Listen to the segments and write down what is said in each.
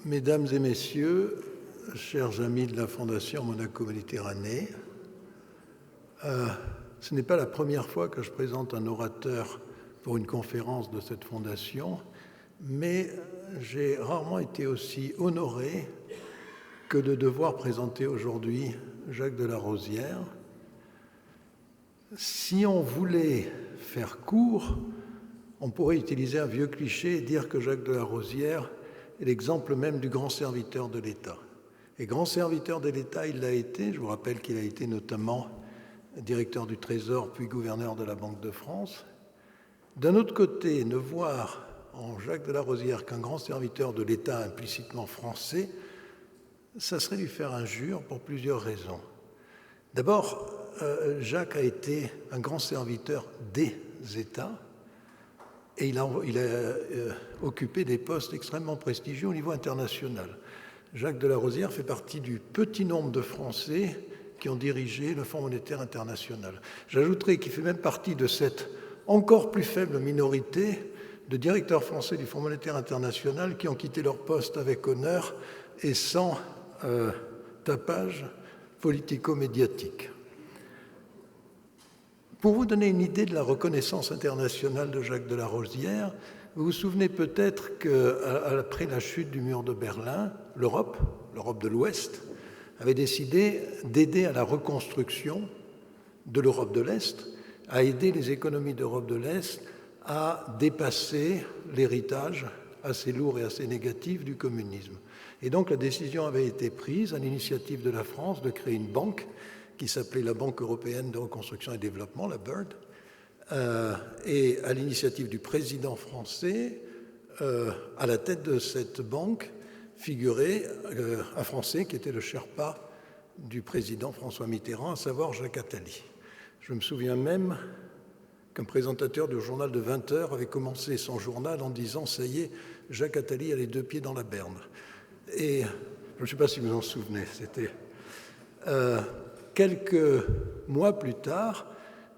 Mesdames et messieurs, chers amis de la Fondation Monaco-Méditerranée, ce n'est pas la première fois que je présente un orateur pour une conférence de cette fondation, mais j'ai rarement été aussi honoré que de devoir présenter aujourd'hui Jacques de la Rosière. Si on voulait faire court, on pourrait utiliser un vieux cliché et dire que Jacques de la Rosière est l'exemple même du grand serviteur de l'État. Et grand serviteur de l'État, il l'a été. Je vous rappelle qu'il a été notamment directeur du Trésor, puis gouverneur de la Banque de France. D'un autre côté, ne voir en Jacques de la Rosière qu'un grand serviteur de l'État implicitement français, ça serait lui faire injure pour plusieurs raisons. D'abord, Jacques a été un grand serviteur des États et il a occupé des postes extrêmement prestigieux au niveau international. Jacques de la Rosière fait partie du petit nombre de Français qui ont dirigé le Fonds monétaire international. J'ajouterai qu'il fait même partie de cette encore plus faible minorité de directeurs français du Fonds monétaire international qui ont quitté leur poste avec honneur et sans tapage politico-médiatique. Pour vous donner une idée de la reconnaissance internationale de Jacques de la Rosière, vous vous souvenez peut-être qu'après la chute du mur de Berlin, l'Europe de l'Ouest, avait décidé d'aider à la reconstruction de l'Europe de l'Est, à aider les économies d'Europe de l'Est à dépasser l'héritage assez lourd et assez négatif du communisme. Et donc la décision avait été prise à l'initiative de la France de créer une banque qui s'appelait la Banque européenne de reconstruction et développement, la BERD, et à l'initiative du président français, à la tête de cette banque figurait un Français qui était le Sherpa du président François Mitterrand, à savoir Jacques Attali. Je me souviens même qu'un présentateur du journal de 20 heures avait commencé son journal en disant « Ça y est, Jacques Attali a les deux pieds dans la berne ». Et je ne sais pas si vous en souvenez, c'était... Quelques mois plus tard,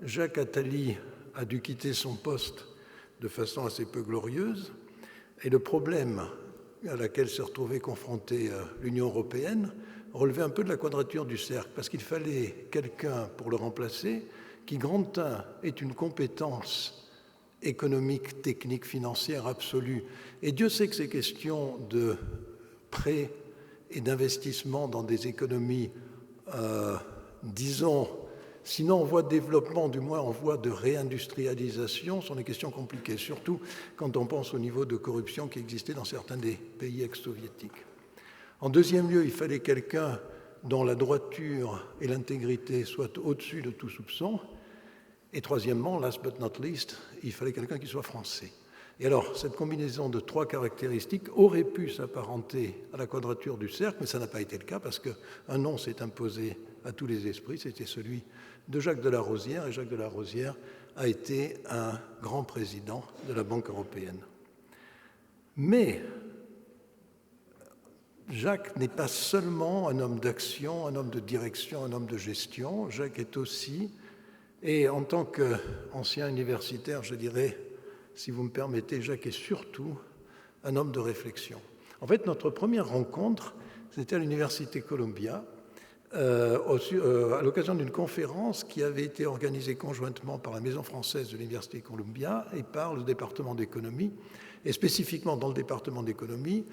Jacques Attali a dû quitter son poste de façon assez peu glorieuse, et le problème à laquelle s'est retrouvée confrontée l'Union européenne relevait un peu de la quadrature du cercle, parce qu'il fallait quelqu'un pour le remplacer qui, grand 1, ait une compétence économique, technique, financière absolue. Et Dieu sait que ces questions de prêts et d'investissement dans des économies disons, sinon en voie de développement, du moins en voie de réindustrialisation, sont des questions compliquées, surtout quand on pense au niveau de corruption qui existait dans certains des pays ex-soviétiques. En deuxième lieu, il fallait quelqu'un dont la droiture et l'intégrité soient au-dessus de tout soupçon. Et troisièmement, last but not least, il fallait quelqu'un qui soit français. Et alors, cette combinaison de trois caractéristiques aurait pu s'apparenter à la quadrature du cercle, mais ça n'a pas été le cas parce qu'un nom s'est imposé à tous les esprits, c'était celui de Jacques de la Rosière, et Jacques de la Rosière a été un grand président de la Banque européenne. Mais Jacques n'est pas seulement un homme d'action, un homme de direction, un homme de gestion. Jacques est aussi, et en tant qu'ancien universitaire, je dirais, si vous me permettez, Jacques est surtout un homme de réflexion. En fait, notre première rencontre, c'était à l'Université Columbia, à l'occasion d'une conférence qui avait été organisée conjointement par la Maison française de l'Université Columbia et par le département d'économie, et spécifiquement dans le département d'économie,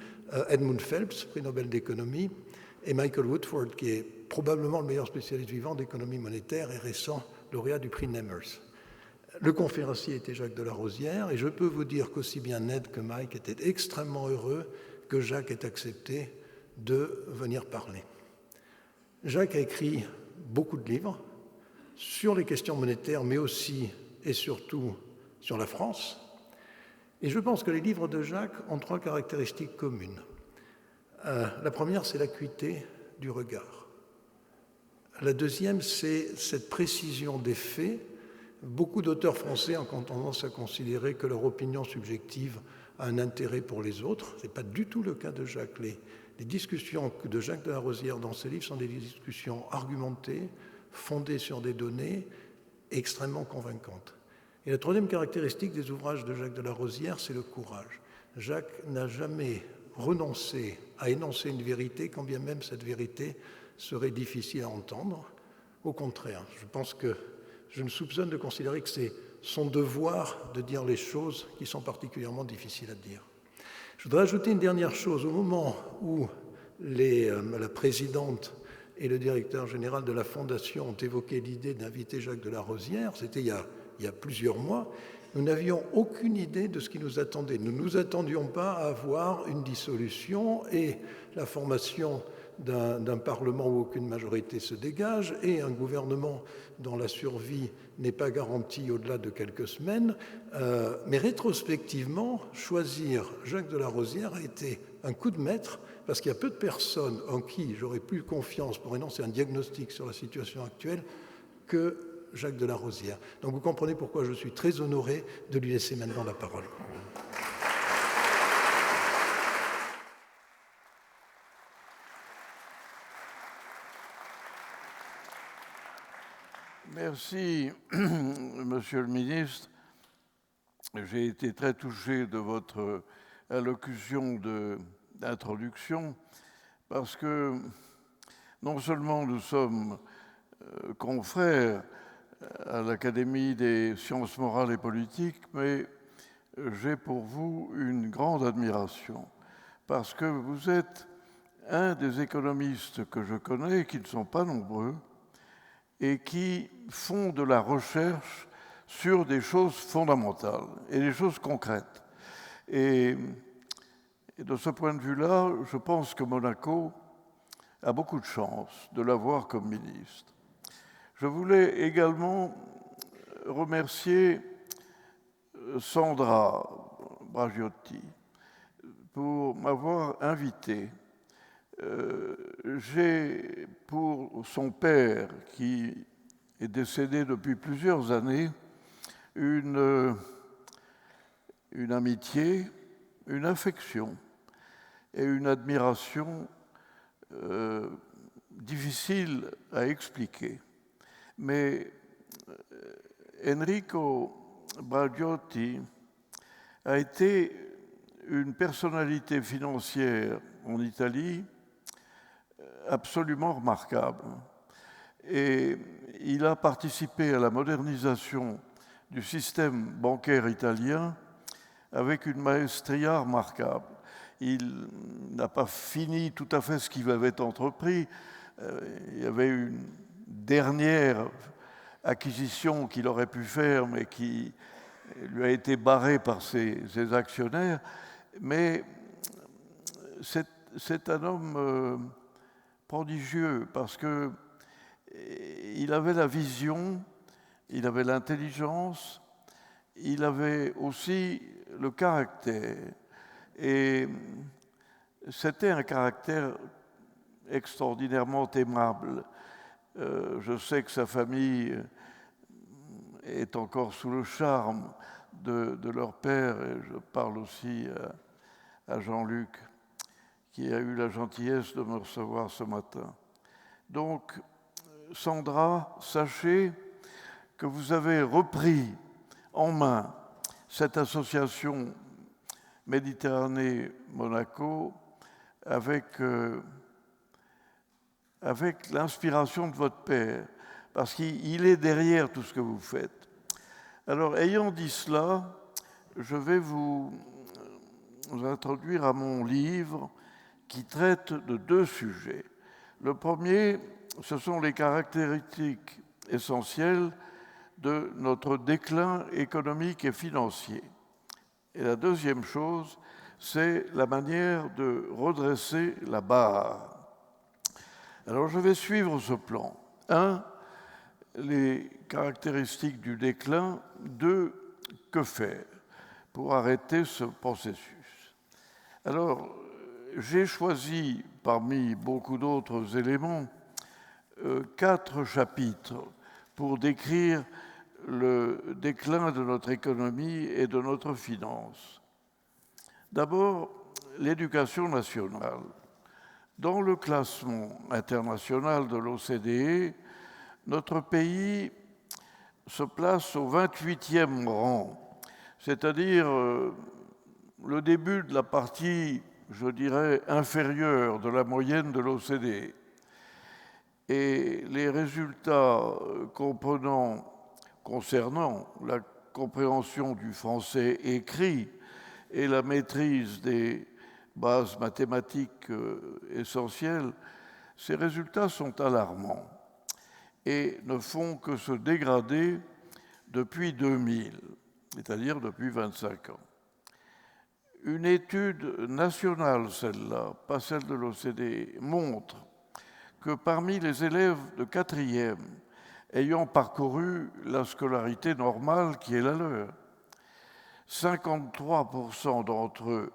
Edmund Phelps, prix Nobel d'économie, et Michael Woodford, qui est probablement le meilleur spécialiste vivant d'économie monétaire et récent lauréat du prix Nemers. Le conférencier était Jacques de la Rosière, et je peux vous dire qu'aussi bien Ned que Mike étaient extrêmement heureux que Jacques ait accepté de venir parler. Jacques a écrit beaucoup de livres sur les questions monétaires, mais aussi et surtout sur la France. Et je pense que les livres de Jacques ont trois caractéristiques communes. La première, c'est l'acuité du regard. La deuxième, c'est cette précision des faits. Beaucoup d'auteurs français ont tendance à considérer que leur opinion subjective a un intérêt pour les autres. Ce n'est pas du tout le cas de Jacques. Les discussions de Jacques de la Rosière dans ses livres sont des discussions argumentées, fondées sur des données, extrêmement convaincantes. Et la troisième caractéristique des ouvrages de Jacques de la Rosière, c'est le courage. Jacques n'a jamais renoncer à énoncer une vérité, quand bien même cette vérité serait difficile à entendre. Au contraire, je pense que je me soupçonne de considérer que c'est son devoir de dire les choses qui sont particulièrement difficiles à dire. Je voudrais ajouter une dernière chose. Au moment où la présidente et le directeur général de la Fondation ont évoqué l'idée d'inviter Jacques de la Rosière, c'était il y a plusieurs mois, nous n'avions aucune idée de ce qui nous attendait. Nous ne nous attendions pas à avoir une dissolution et la formation d'un Parlement où aucune majorité se dégage et un gouvernement dont la survie n'est pas garantie au-delà de quelques semaines. Mais rétrospectivement, choisir Jacques de la Rosière a été un coup de maître parce qu'il y a peu de personnes en qui j'aurais plus confiance pour énoncer un diagnostic sur la situation actuelle que Jacques de la Rosière. Donc vous comprenez pourquoi je suis très honoré de lui laisser maintenant la parole. Merci, Monsieur le ministre. J'ai été très touché de votre allocution d'introduction parce que non seulement nous sommes confrères à l'Académie des sciences morales et politiques, mais j'ai pour vous une grande admiration parce que vous êtes un des économistes que je connais, qui ne sont pas nombreux, et qui font de la recherche sur des choses fondamentales et des choses concrètes. Et de ce point de vue-là, je pense que Monaco a beaucoup de chance de l'avoir comme ministre. Je voulais également remercier Sandra Bragiotti pour m'avoir invité. J'ai pour son père, qui est décédé depuis plusieurs années, une amitié, une affection et une admiration difficile à expliquer. Mais Enrico Bragiotti a été une personnalité financière en Italie absolument remarquable. Et il a participé à la modernisation du système bancaire italien avec une maestria remarquable. Il n'a pas fini tout à fait ce qu'il avait entrepris. Il y avait une dernière acquisition qu'il aurait pu faire, mais qui lui a été barrée par ses actionnaires. Mais c'est un homme prodigieux parce que il avait la vision, il avait l'intelligence, il avait aussi le caractère. Et c'était un caractère extraordinairement aimable. Je sais que sa famille est encore sous le charme de leur père, et je parle aussi à Jean-Luc, qui a eu la gentillesse de me recevoir ce matin. Donc, Sandra, sachez que vous avez repris en main cette association Méditerranée-Monaco avec l'inspiration de votre père, parce qu'il est derrière tout ce que vous faites. Alors, ayant dit cela, je vais vous introduire à mon livre qui traite de deux sujets. Le premier, ce sont les caractéristiques essentielles de notre déclin économique et financier. Et la deuxième chose, c'est la manière de redresser la barre. Alors je vais suivre ce plan. 1, les caractéristiques du déclin. 2, que faire pour arrêter ce processus. Alors, j'ai choisi, parmi beaucoup d'autres éléments, 4 chapitres pour décrire le déclin de notre économie et de notre finance. D'abord, l'éducation nationale. Dans le classement international de l'OCDE, notre pays se place au 28e rang, c'est-à-dire le début de la partie je dirais, inférieure de la moyenne de l'OCDE. Et les résultats concernant la compréhension du français écrit et la maîtrise des bases mathématiques essentielles, ces résultats sont alarmants et ne font que se dégrader depuis 2000, c'est-à-dire depuis 25 ans. Une étude nationale, celle-là, pas celle de l'OCDE, montre que parmi les élèves de 4e ayant parcouru la scolarité normale qui est la leur, 53% d'entre eux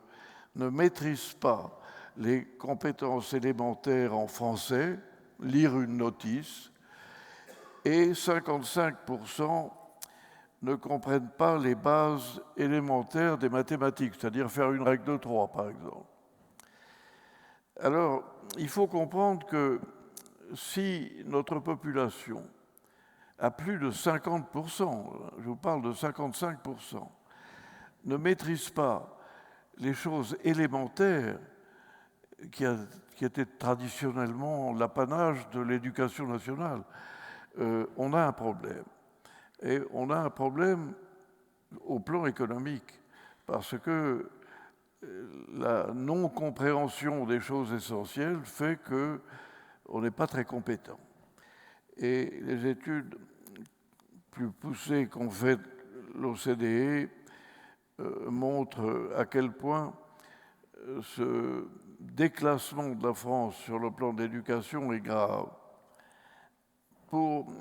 ne maîtrisent pas les compétences élémentaires en français, lire une notice, et 55% ne comprennent pas les bases élémentaires des mathématiques, c'est-à-dire faire une règle de 3, par exemple. Alors, il faut comprendre que si notre population a plus de 50%, je vous parle de 55%, ne maîtrise pas les choses élémentaires qui étaient traditionnellement l'apanage de l'éducation nationale, on a un problème. Et on a un problème au plan économique, parce que la non-compréhension des choses essentielles fait qu'on n'est pas très compétent. Et les études plus poussées qu'ont fait l'OCDE montrent à quel point ce déclassement de la France sur le plan de l'éducation est grave. Pour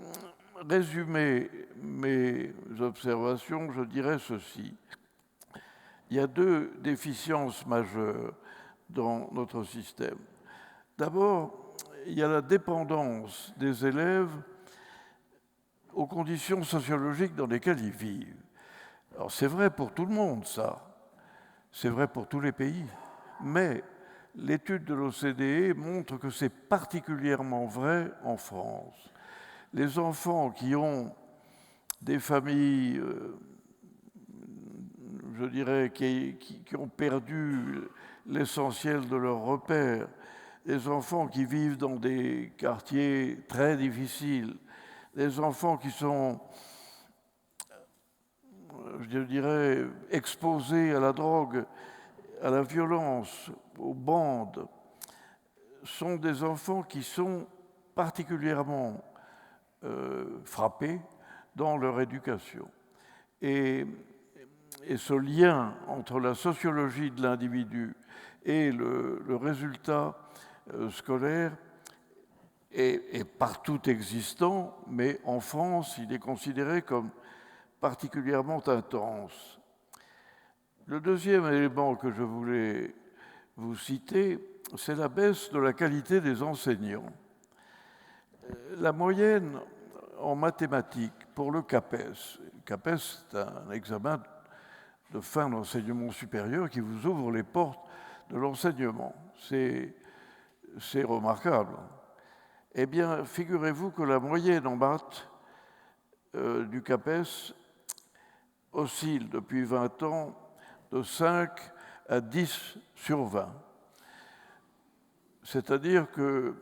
résumer mes observations, je dirais ceci. Il y a deux déficiences majeures dans notre système. D'abord, il y a la dépendance des élèves aux conditions sociologiques dans lesquelles ils vivent. Alors c'est vrai pour tout le monde, ça. C'est vrai pour tous les pays. Mais l'étude de l'OCDE montre que c'est particulièrement vrai en France. Les enfants qui ont des familles, je dirais, qui ont perdu l'essentiel de leurs repères, les enfants qui vivent dans des quartiers très difficiles, les enfants qui sont, je dirais, exposés à la drogue, à la violence, aux bandes, sont des enfants qui sont particulièrement frappés dans leur éducation. Et ce lien entre la sociologie de l'individu et le résultat scolaire est partout existant, mais en France, il est considéré comme particulièrement intense. Le deuxième élément que je voulais vous citer, c'est la baisse de la qualité des enseignants. La moyenne en mathématiques pour le CAPES, le CAPES c'est un examen de fin d'enseignement supérieur qui vous ouvre les portes de l'enseignement. C'est remarquable. Eh bien, figurez-vous que la moyenne en maths du CAPES oscille depuis 20 ans de 5 à 10 sur 20. C'est-à-dire que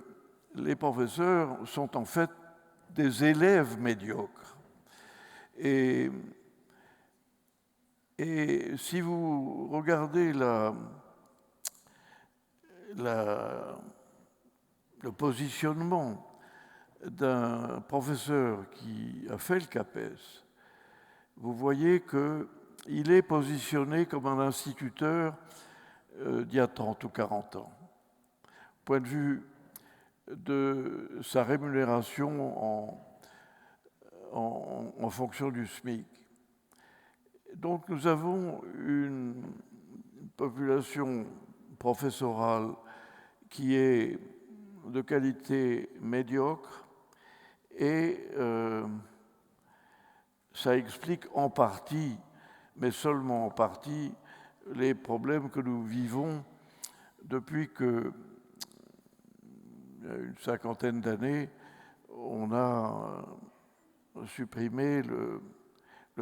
les professeurs sont en fait des élèves médiocres. Et si vous regardez le positionnement d'un professeur qui a fait le CAPES, vous voyez qu'il est positionné comme un instituteur d'il y a 30 ou 40 ans. Point de vue de sa rémunération en fonction du SMIC. Donc nous avons une population professorale qui est de qualité médiocre et ça explique en partie, mais seulement en partie, les problèmes que nous vivons depuis que, il y a une cinquantaine d'années, on a supprimé le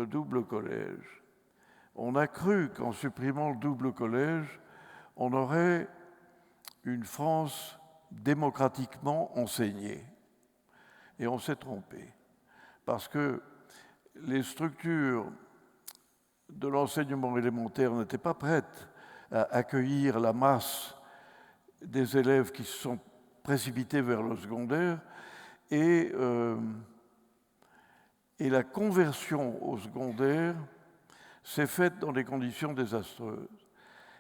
double collège. On a cru qu'en supprimant le double collège, on aurait une France démocratiquement enseignée. Et on s'est trompé, parce que les structures de l'enseignement élémentaire n'étaient pas prêtes à accueillir la masse des élèves qui se sont précipités vers le secondaire, et la conversion au secondaire s'est faite dans des conditions désastreuses.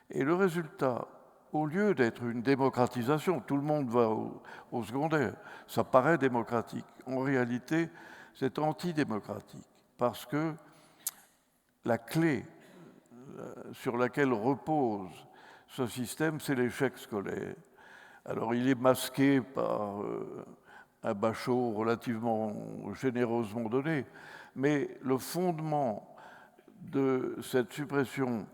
Et le résultat, au lieu d'être une démocratisation, tout le monde va au secondaire, ça paraît démocratique. En réalité, c'est antidémocratique, parce que la clé sur laquelle repose ce système, c'est l'échec scolaire. Alors il est masqué par un bachot relativement généreusement donné, mais le fondement de cette suppression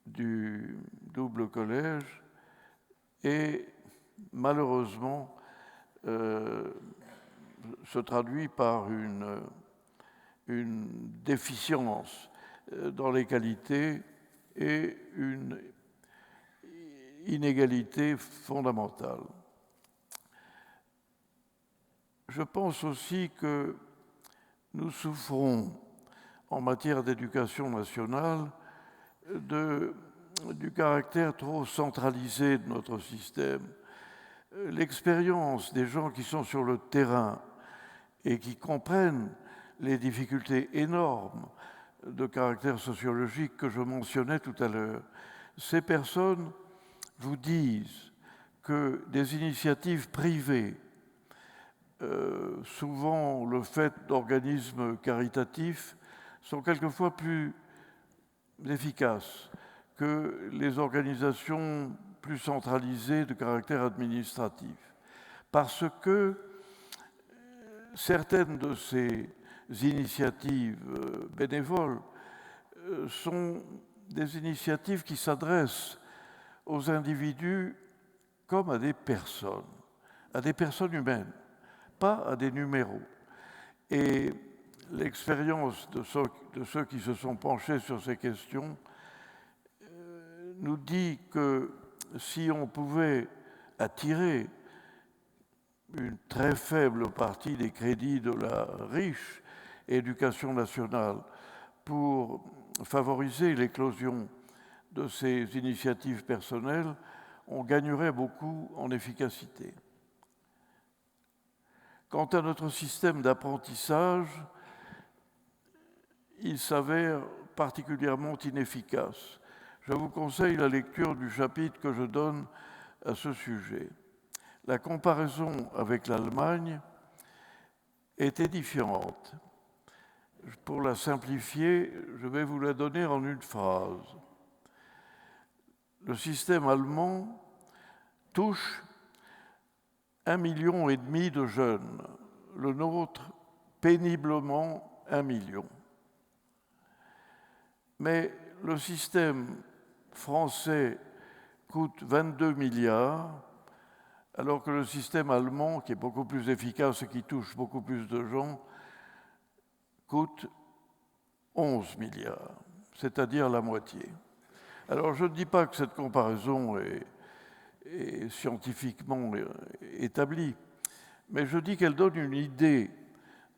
du double collège est malheureusement se traduit par une déficience dans les qualités et une inégalité fondamentale. Je pense aussi que nous souffrons en matière d'éducation nationale du caractère trop centralisé de notre système. L'expérience des gens qui sont sur le terrain et qui comprennent les difficultés énormes de caractère sociologique que je mentionnais tout à l'heure, ces personnes vous disent que des initiatives privées, souvent le fait d'organismes caritatifs, sont quelquefois plus efficaces que les organisations plus centralisées de caractère administratif. Parce que certaines de ces initiatives bénévoles sont des initiatives qui s'adressent aux individus comme à des personnes humaines, pas à des numéros. Et l'expérience de ceux qui se sont penchés sur ces questions nous dit que si on pouvait attirer une très faible partie des crédits de la riche éducation nationale pour favoriser l'éclosion de ces initiatives personnelles, on gagnerait beaucoup en efficacité. Quant à notre système d'apprentissage, il s'avère particulièrement inefficace. Je vous conseille la lecture du chapitre que je donne à ce sujet. La comparaison avec l'Allemagne était différente. Pour la simplifier, je vais vous la donner en une phrase. Le système allemand touche 1,5 million de jeunes, le nôtre péniblement 1 million. Mais le système français coûte 22 milliards, alors que le système allemand, qui est beaucoup plus efficace et qui touche beaucoup plus de gens, coûte 11 milliards, c'est-à-dire la moitié. Alors je ne dis pas que cette comparaison est scientifiquement établie, mais je dis qu'elle donne une idée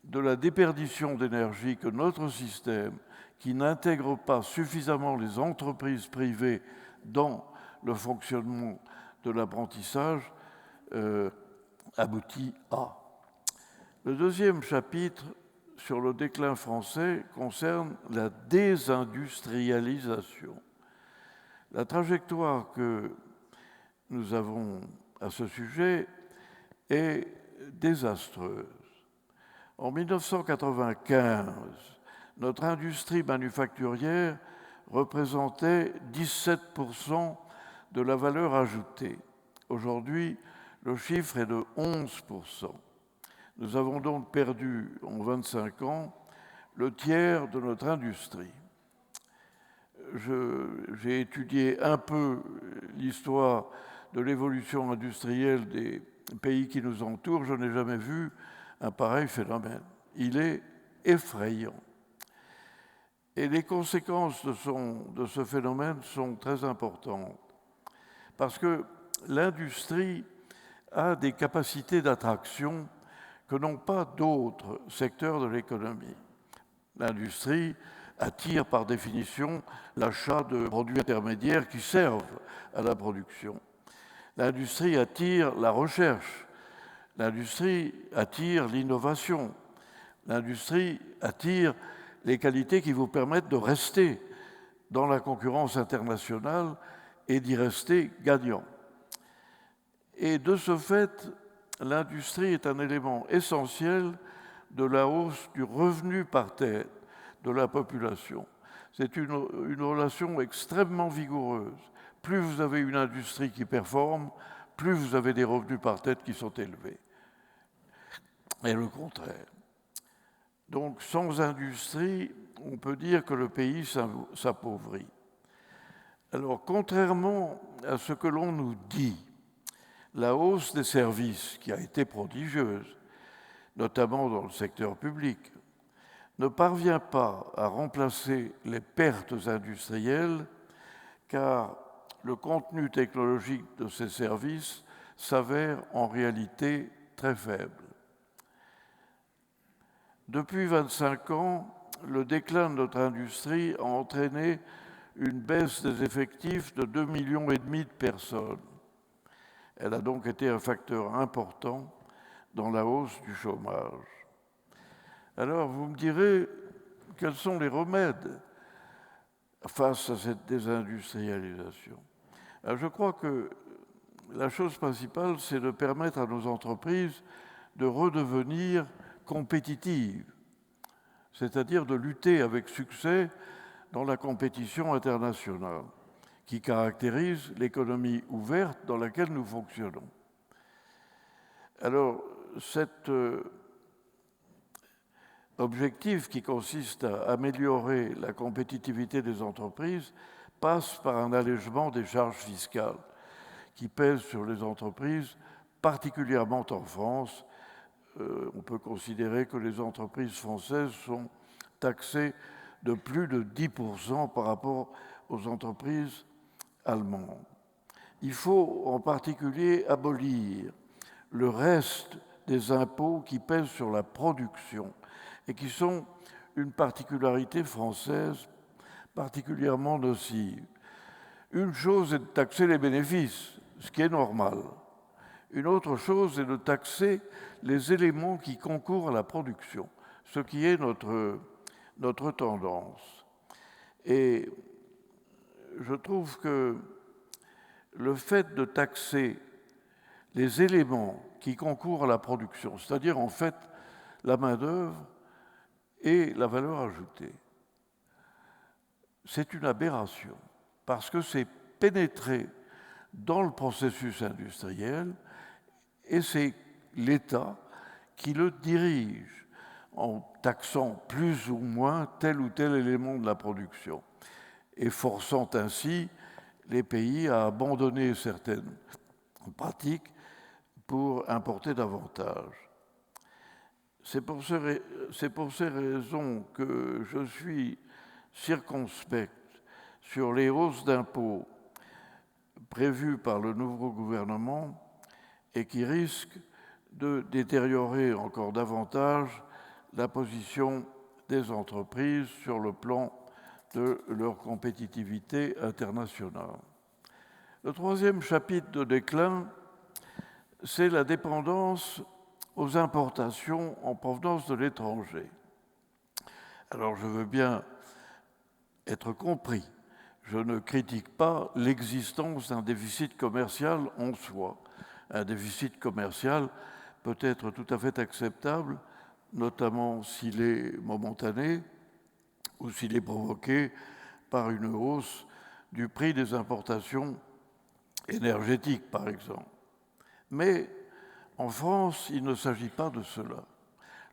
de la déperdition d'énergie que notre système, qui n'intègre pas suffisamment les entreprises privées dans le fonctionnement de l'apprentissage, aboutit à. Le deuxième chapitre sur le déclin français concerne la désindustrialisation. La trajectoire que nous avons à ce sujet est désastreuse. En 1995, notre industrie manufacturière représentait 17% de la valeur ajoutée. Aujourd'hui, le chiffre est de 11%. Nous avons donc perdu en 25 ans le tiers de notre industrie. J'ai étudié un peu l'histoire de l'évolution industrielle des pays qui nous entourent. Je n'ai jamais vu un pareil phénomène. Il est effrayant. Et les conséquences de ce phénomène sont très importantes. parce que l'industrie a des capacités d'attraction que n'ont pas d'autres secteurs de l'économie. L'industrie attire par définition l'achat de produits intermédiaires qui servent à la production. L'industrie attire la recherche. L'industrie attire l'innovation. L'industrie attire les qualités qui vous permettent de rester dans la concurrence internationale et d'y rester gagnant. Et de ce fait, l'industrie est un élément essentiel de la hausse du revenu par tête de la population. C'est une relation extrêmement vigoureuse. Plus vous avez une industrie qui performe, plus vous avez des revenus par tête qui sont élevés. Et le contraire. Donc, sans industrie, on peut dire que le pays s'appauvrit. Alors, contrairement à ce que l'on nous dit, la hausse des services, qui a été prodigieuse, notamment dans le secteur public, ne parvient pas à remplacer les pertes industrielles, car le contenu technologique de ces services s'avère en réalité très faible. Depuis 25 ans, le déclin de notre industrie a entraîné une baisse des effectifs de 2,5 millions de personnes. Elle a donc été un facteur important dans la hausse du chômage. Alors, vous me direz, quels sont les remèdes face à cette désindustrialisation? Alors, je crois que la chose principale, c'est de permettre à nos entreprises de redevenir compétitives, c'est-à-dire de lutter avec succès dans la compétition internationale qui caractérise l'économie ouverte dans laquelle nous fonctionnons. Alors, cet objectif qui consiste à améliorer la compétitivité des entreprises passe par un allègement des charges fiscales qui pèsent sur les entreprises, particulièrement en France. On peut considérer que les entreprises françaises sont taxées de plus de 10% par rapport aux entreprises allemandes. Il faut en particulier abolir le reste des impôts qui pèsent sur la production et qui sont une particularité française particulièrement nocive. Une chose est de taxer les bénéfices, ce qui est normal. Une autre chose est de taxer les éléments qui concourent à la production, ce qui est notre tendance. Et je trouve que le fait de taxer les éléments qui concourent à la production, c'est-à-dire en fait la main-d'œuvre et la valeur ajoutée, c'est une aberration, parce que c'est pénétrer dans le processus industriel et c'est l'État qui le dirige en taxant plus ou moins tel ou tel élément de la production et forçant ainsi les pays à abandonner certaines pratiques pour importer davantage. C'est pour ces raisons que je suis circonspect sur les hausses d'impôts prévues par le nouveau gouvernement et qui risquent de détériorer encore davantage la position des entreprises sur le plan de leur compétitivité internationale. Le troisième chapitre de déclin, c'est la dépendance aux importations en provenance de l'étranger. Alors je veux bien être compris, je ne critique pas l'existence d'un déficit commercial en soi. Un déficit commercial peut être tout à fait acceptable, notamment s'il est momentané ou s'il est provoqué par une hausse du prix des importations énergétiques, par exemple. Mais en France, il ne s'agit pas de cela.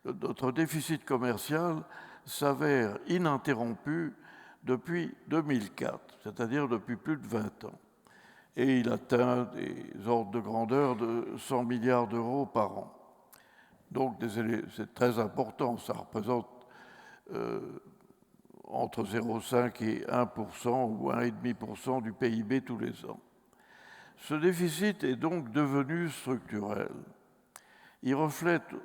Notre déficit commercial s'avère ininterrompu depuis 2004, c'est-à-dire depuis plus de 20 ans. Et il atteint des ordres de grandeur de 100 milliards d'euros par an. Donc c'est très important, ça représente entre 0,5 et 1% ou 1,5% du PIB tous les ans. Ce déficit est donc devenu structurel. Il reflète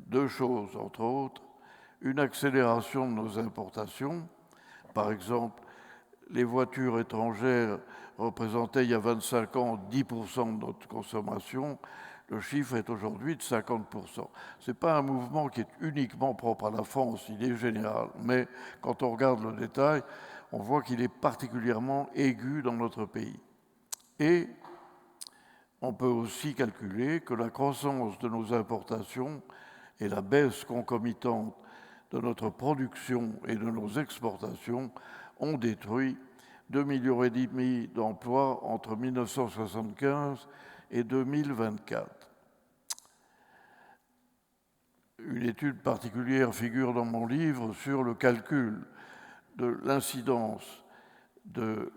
deux choses, entre autres, une accélération de nos importations. Par exemple, les voitures étrangères représentaient il y a 25 ans 10% de notre consommation. Le chiffre est aujourd'hui de 50%. Ce n'est pas un mouvement qui est uniquement propre à la France, il est général. Mais quand on regarde le détail, on voit qu'il est particulièrement aigu dans notre pays. Et on peut aussi calculer que la croissance de nos importations et la baisse concomitante de notre production et de nos exportations ont détruit 2,5 millions d'emplois entre 1975 et 2024. Une étude particulière figure dans mon livre sur le calcul de l'incidence du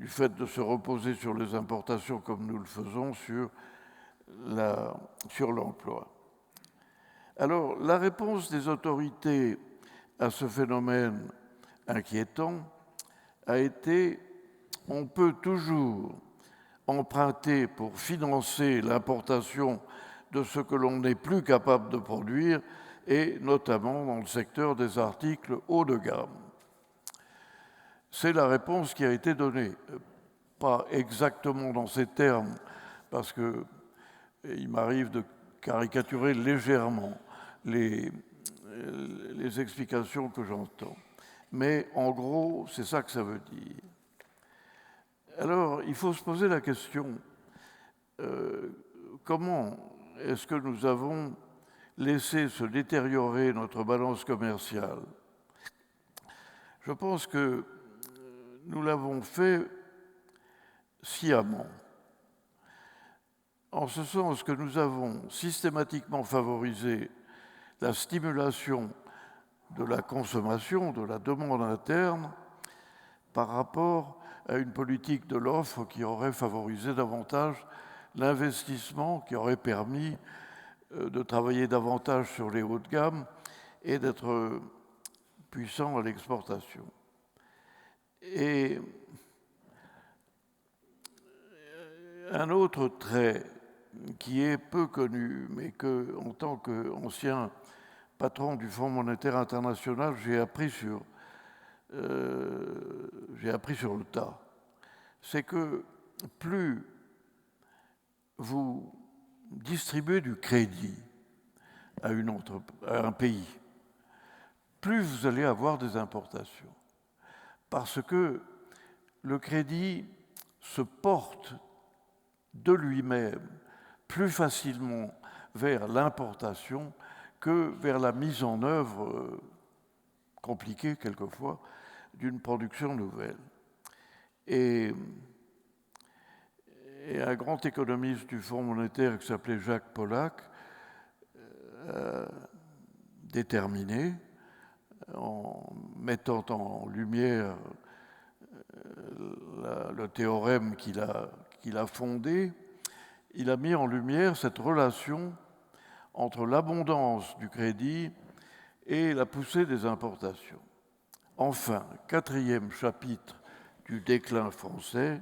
fait de se reposer sur les importations comme nous le faisons sur l'emploi. Alors, la réponse des autorités à ce phénomène inquiétant a été « on peut toujours emprunter pour financer l'importation de ce que l'on n'est plus capable de produire, et notamment dans le secteur des articles haut de gamme ». C'est la réponse qui a été donnée, pas exactement dans ces termes, parce qu'il m'arrive de caricaturer légèrement les explications que j'entends. Mais en gros, c'est ça que ça veut dire. Alors, il faut se poser la question, comment est-ce que nous avons laissé se détériorer notre balance commerciale? Je pense que nous l'avons fait sciemment, en ce sens que nous avons systématiquement favorisé la stimulation de la consommation, de la demande interne, par rapport à une politique de l'offre qui aurait favorisé davantage l'investissement, qui aurait permis de travailler davantage sur les hauts de gamme et d'être puissant à l'exportation. Et un autre trait qui est peu connu, mais que, en tant qu'ancien patron du Fonds monétaire international, j'ai appris sur le tas, c'est que plus vous distribuez du crédit à un pays, plus vous allez avoir des importations. Parce que le crédit se porte de lui-même plus facilement vers l'importation que vers la mise en œuvre compliquée quelquefois d'une production nouvelle. Et un grand économiste du Fonds monétaire qui s'appelait Jacques Pollack, déterminé, en mettant en lumière le théorème qu'il a fondé, il a mis en lumière cette relation entre l'abondance du crédit et la poussée des importations. Enfin, quatrième chapitre du déclin français,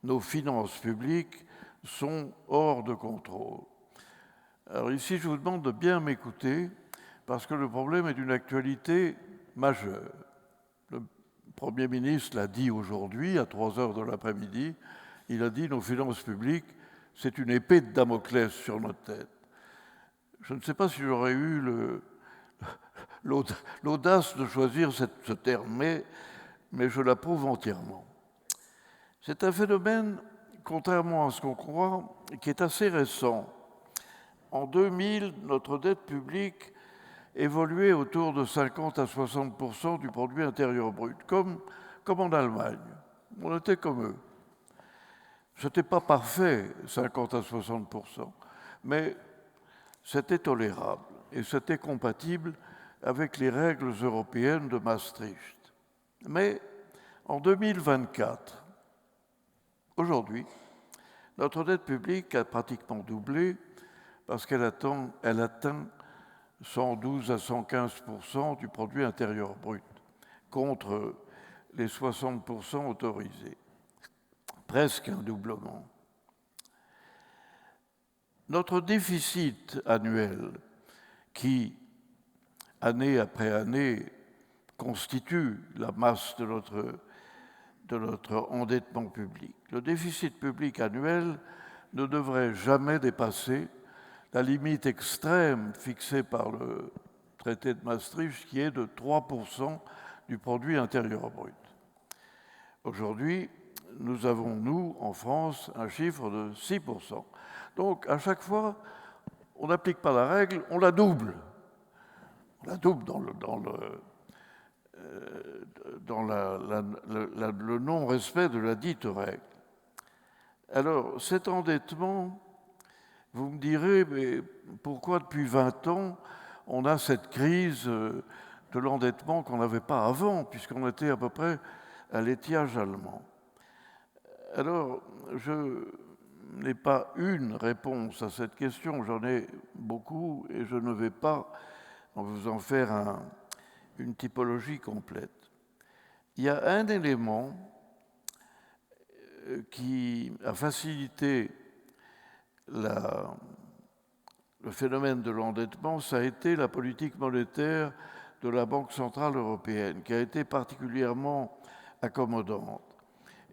nos finances publiques sont hors de contrôle. Alors ici, je vous demande de bien m'écouter parce que le problème est d'une actualité majeure. Le Premier ministre l'a dit aujourd'hui, à 3h de l'après-midi, il a dit « nos finances publiques, c'est une épée de Damoclès sur notre tête ». Je ne sais pas si j'aurais eu l'audace de choisir ce terme, mais je l'approuve entièrement. C'est un phénomène, contrairement à ce qu'on croit, qui est assez récent. En 2000, notre dette publique évoluait autour de 50 à 60% du produit intérieur brut, comme en Allemagne. On était comme eux. Ce n'était pas parfait, 50 à 60%, mais c'était tolérable et c'était compatible avec les règles européennes de Maastricht. Mais en 2024, aujourd'hui, notre dette publique a pratiquement doublé parce qu'elle atteint 112 à 115% du produit intérieur brut, contre les 60% autorisés. presque un doublement. Notre déficit annuel, qui, année après année, constitue la masse de notre endettement public, le déficit public annuel ne devrait jamais dépasser la limite extrême fixée par le traité de Maastricht, qui est de 3% du produit intérieur brut. Aujourd'hui, nous avons, nous, en France, un chiffre de 6%. Donc, à chaque fois, on n'applique pas la règle, on la double. On la double dans le non-respect de la dite règle. Alors, cet endettement, vous me direz, mais pourquoi depuis 20 ans, on a cette crise de l'endettement qu'on n'avait pas avant, puisqu'on était à peu près à l'étiage allemand? Alors, je n'ai pas une réponse à cette question, j'en ai beaucoup, et je ne vais pas vous en faire une typologie complète. Il y a un élément qui a facilité le phénomène de l'endettement, ça a été la politique monétaire de la Banque centrale européenne, qui a été particulièrement accommodante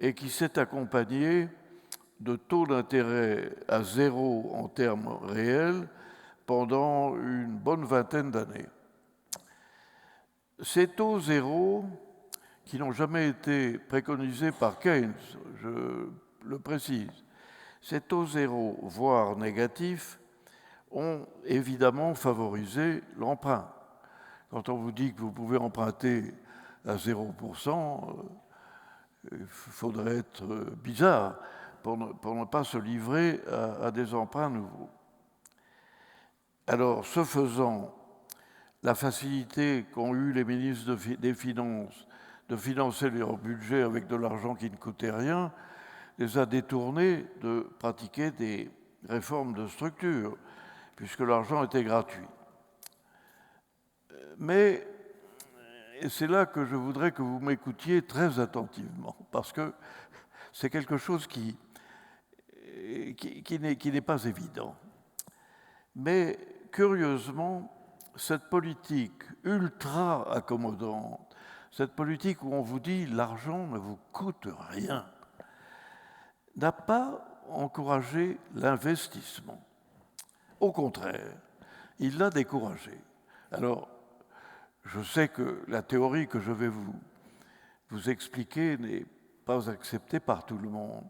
et qui s'est accompagnée de taux d'intérêt à zéro en termes réels pendant une bonne vingtaine d'années. Ces taux zéro, qui n'ont jamais été préconisés par Keynes, je le précise, ces taux zéro, voire négatifs, ont évidemment favorisé l'emprunt. Quand on vous dit que vous pouvez emprunter à 0%, il faudrait être bizarre pour ne pas se livrer à des emprunts nouveaux. Alors, ce faisant, la facilité qu'ont eu les ministres des Finances de financer leur budget avec de l'argent qui ne coûtait rien les a détournés de pratiquer des réformes de structure, puisque l'argent était gratuit. Mais c'est là que je voudrais que vous m'écoutiez très attentivement, parce que c'est quelque chose qui n'est pas évident. Mais curieusement, cette politique ultra accommodante, cette politique où on vous dit l'argent ne vous coûte rien, n'a pas encouragé l'investissement. Au contraire, il l'a découragé. Alors, je sais que la théorie que je vais vous expliquer n'est pas acceptée par tout le monde,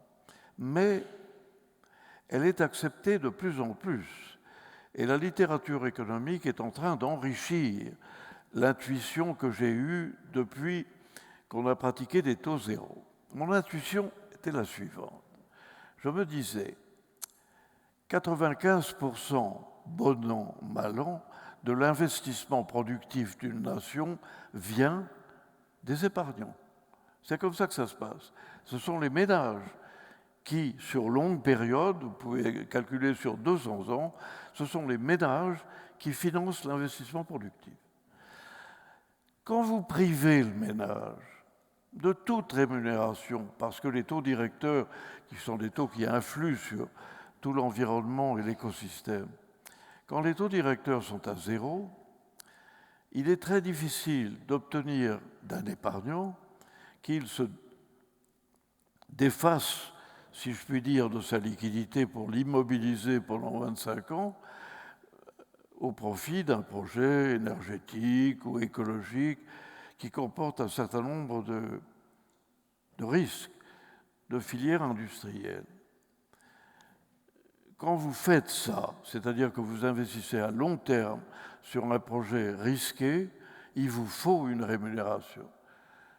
mais elle est acceptée de plus en plus. Et la littérature économique est en train d'enrichir l'intuition que j'ai eue depuis qu'on a pratiqué des taux zéro. Mon intuition était la suivante. Je me disais, 95%, bon an, mal an, de l'investissement productif d'une nation vient des épargnants. C'est comme ça que ça se passe. Ce sont les ménages qui, sur longue période, vous pouvez calculer sur 200 ans, ce sont les ménages qui financent l'investissement productif. Quand vous privez le ménage de toute rémunération, parce que les taux directeurs, qui sont des taux qui influent sur tout l'environnement et l'écosystème, quand les taux directeurs sont à zéro, il est très difficile d'obtenir d'un épargnant qu'il se défasse, si je puis dire, de sa liquidité pour l'immobiliser pendant 25 ans au profit d'un projet énergétique ou écologique qui comporte un certain nombre de risques, de filières industrielles. Quand vous faites ça, c'est-à-dire que vous investissez à long terme sur un projet risqué, il vous faut une rémunération.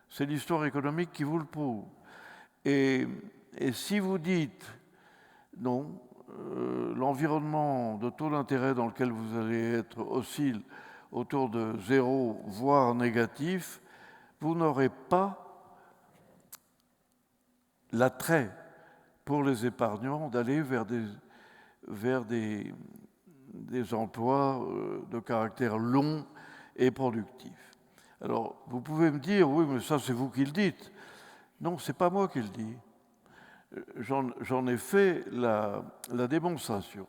C'est l'histoire économique qui vous le prouve. Et si vous dites non, l'environnement de taux d'intérêt dans lequel vous allez être oscille autour de zéro, voire négatif, vous n'aurez pas l'attrait pour les épargnants d'aller vers des emplois de caractère long et productif. Alors, vous pouvez me dire, oui, mais ça, c'est vous qui le dites. Non, ce n'est pas moi qui le dis. j'en ai fait la démonstration.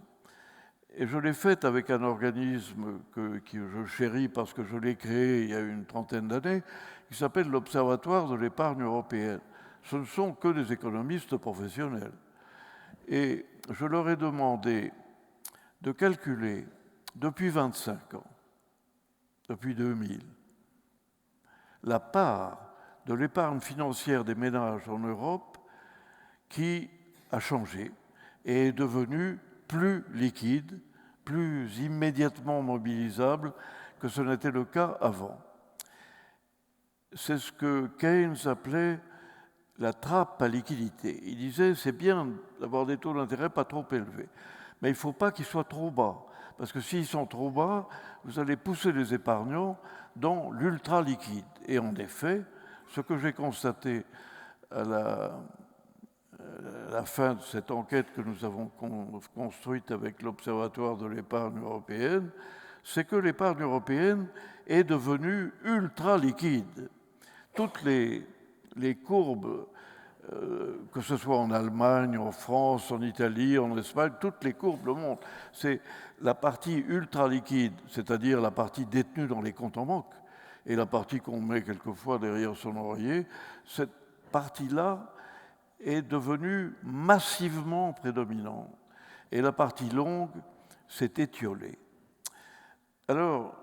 Et je l'ai faite avec un organisme que je chéris parce que je l'ai créé il y a une trentaine d'années, qui s'appelle l'Observatoire de l'épargne européenne. Ce ne sont que des économistes professionnels. Et je leur ai demandé de calculer depuis 25 ans, depuis 2000, la part de l'épargne financière des ménages en Europe qui a changé et est devenue plus liquide, plus immédiatement mobilisable que ce n'était le cas avant. C'est ce que Keynes appelait la trappe à liquidité. Il disait c'est bien d'avoir des taux d'intérêt pas trop élevés, mais il ne faut pas qu'ils soient trop bas, parce que s'ils sont trop bas, vous allez pousser les épargnants dans l'ultra-liquide. Et en effet, ce que j'ai constaté à la fin de cette enquête que nous avons construite avec l'Observatoire de l'épargne européenne, c'est que l'épargne européenne est devenue ultra-liquide. Toutes les courbes, que ce soit en Allemagne, en France, en Italie, en Espagne, toutes les courbes le montrent. C'est la partie ultra-liquide, c'est-à-dire la partie détenue dans les comptes en banque, et la partie qu'on met quelquefois derrière son oreiller, cette partie-là est devenue massivement prédominante. Et la partie longue s'est étiolée. Alors,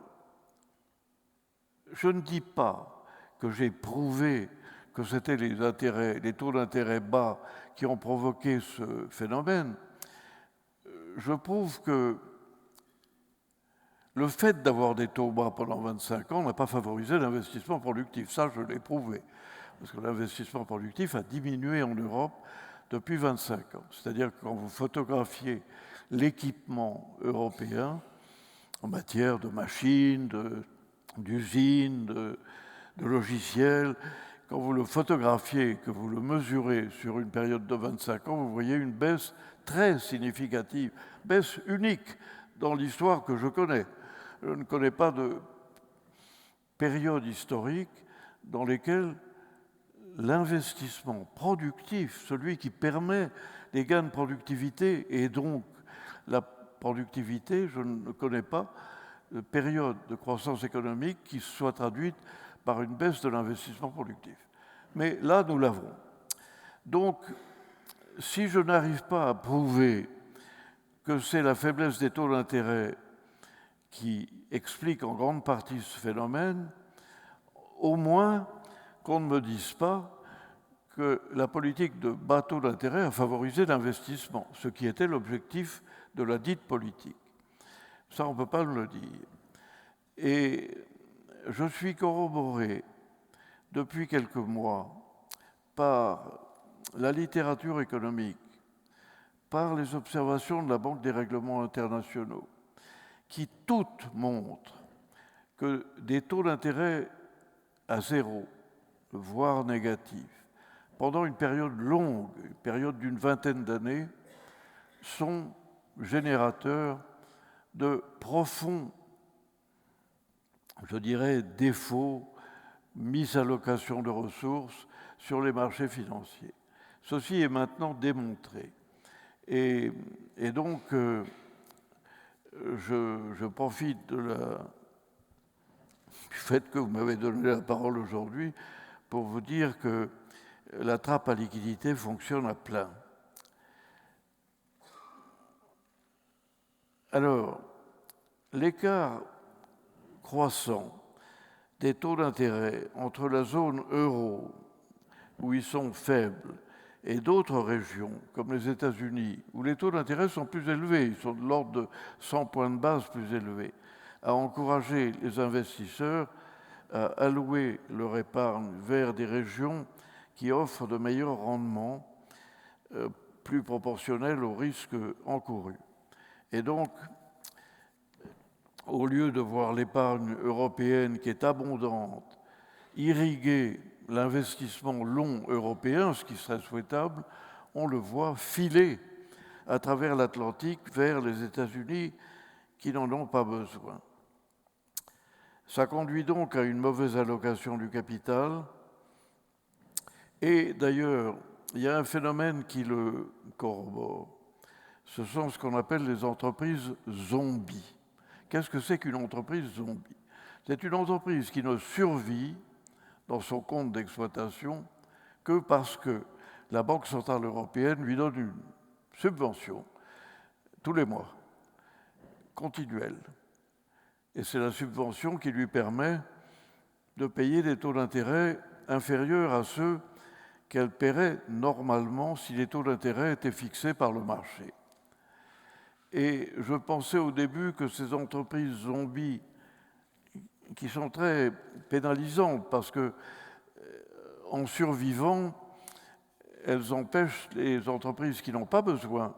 je ne dis pas que j'ai prouvé que c'était les taux d'intérêt bas qui ont provoqué ce phénomène. Je prouve que le fait d'avoir des taux bas pendant 25 ans n'a pas favorisé l'investissement productif. Ça, je l'ai prouvé. Parce que l'investissement productif a diminué en Europe depuis 25 ans. C'est-à-dire que quand vous photographiez l'équipement européen en matière de machines, d'usines, de logiciels, quand vous le photographiez, que vous le mesurez sur une période de 25 ans, vous voyez une baisse très significative, baisse unique dans l'histoire que je connais. Je ne connais pas de période historique dans lesquelles l'investissement productif, celui qui permet les gains de productivité et donc la productivité, je ne connais pas de période de croissance économique qui soit traduite par une baisse de l'investissement productif. Mais là, nous l'avons. Donc, si je n'arrive pas à prouver que c'est la faiblesse des taux d'intérêt qui explique en grande partie ce phénomène, au moins qu'on ne me dise pas que la politique de bas taux d'intérêt a favorisé l'investissement, ce qui était l'objectif de la dite politique. Ça, on ne peut pas me le dire. Et je suis corroboré depuis quelques mois par la littérature économique, par les observations de la Banque des règlements internationaux, qui toutes montrent que des taux d'intérêt à zéro, voire négatifs, pendant une période longue, une période d'une vingtaine d'années, sont générateurs de profonds, je dirais, défauts, mise à location de ressources sur les marchés financiers. Ceci est maintenant démontré. Et donc, je profite du fait que vous m'avez donné la parole aujourd'hui pour vous dire que la trappe à liquidité fonctionne à plein. Alors, l'écart croissant des taux d'intérêt entre la zone euro, où ils sont faibles, et d'autres régions, comme les États-Unis, où les taux d'intérêt sont plus élevés, ils sont de l'ordre de 100 points de base plus élevés, a encouragé les investisseurs à allouer leur épargne vers des régions qui offrent de meilleurs rendements, plus proportionnels aux risques encourus. Et donc, au lieu de voir l'épargne européenne qui est abondante irriguer l'investissement long européen, ce qui serait souhaitable, on le voit filer à travers l'Atlantique vers les États-Unis qui n'en ont pas besoin. Ça conduit donc à une mauvaise allocation du capital et d'ailleurs il y a un phénomène qui le corrobore. Ce sont ce qu'on appelle les entreprises zombies. Qu'est-ce que c'est qu'une entreprise zombie? C'est une entreprise qui ne survit dans son compte d'exploitation que parce que la Banque centrale européenne lui donne une subvention tous les mois, continuelle. Et c'est la subvention qui lui permet de payer des taux d'intérêt inférieurs à ceux qu'elle paierait normalement si les taux d'intérêt étaient fixés par le marché. Et je pensais au début que ces entreprises zombies, qui sont très pénalisantes parce que, en survivant, elles empêchent les entreprises qui n'ont pas besoin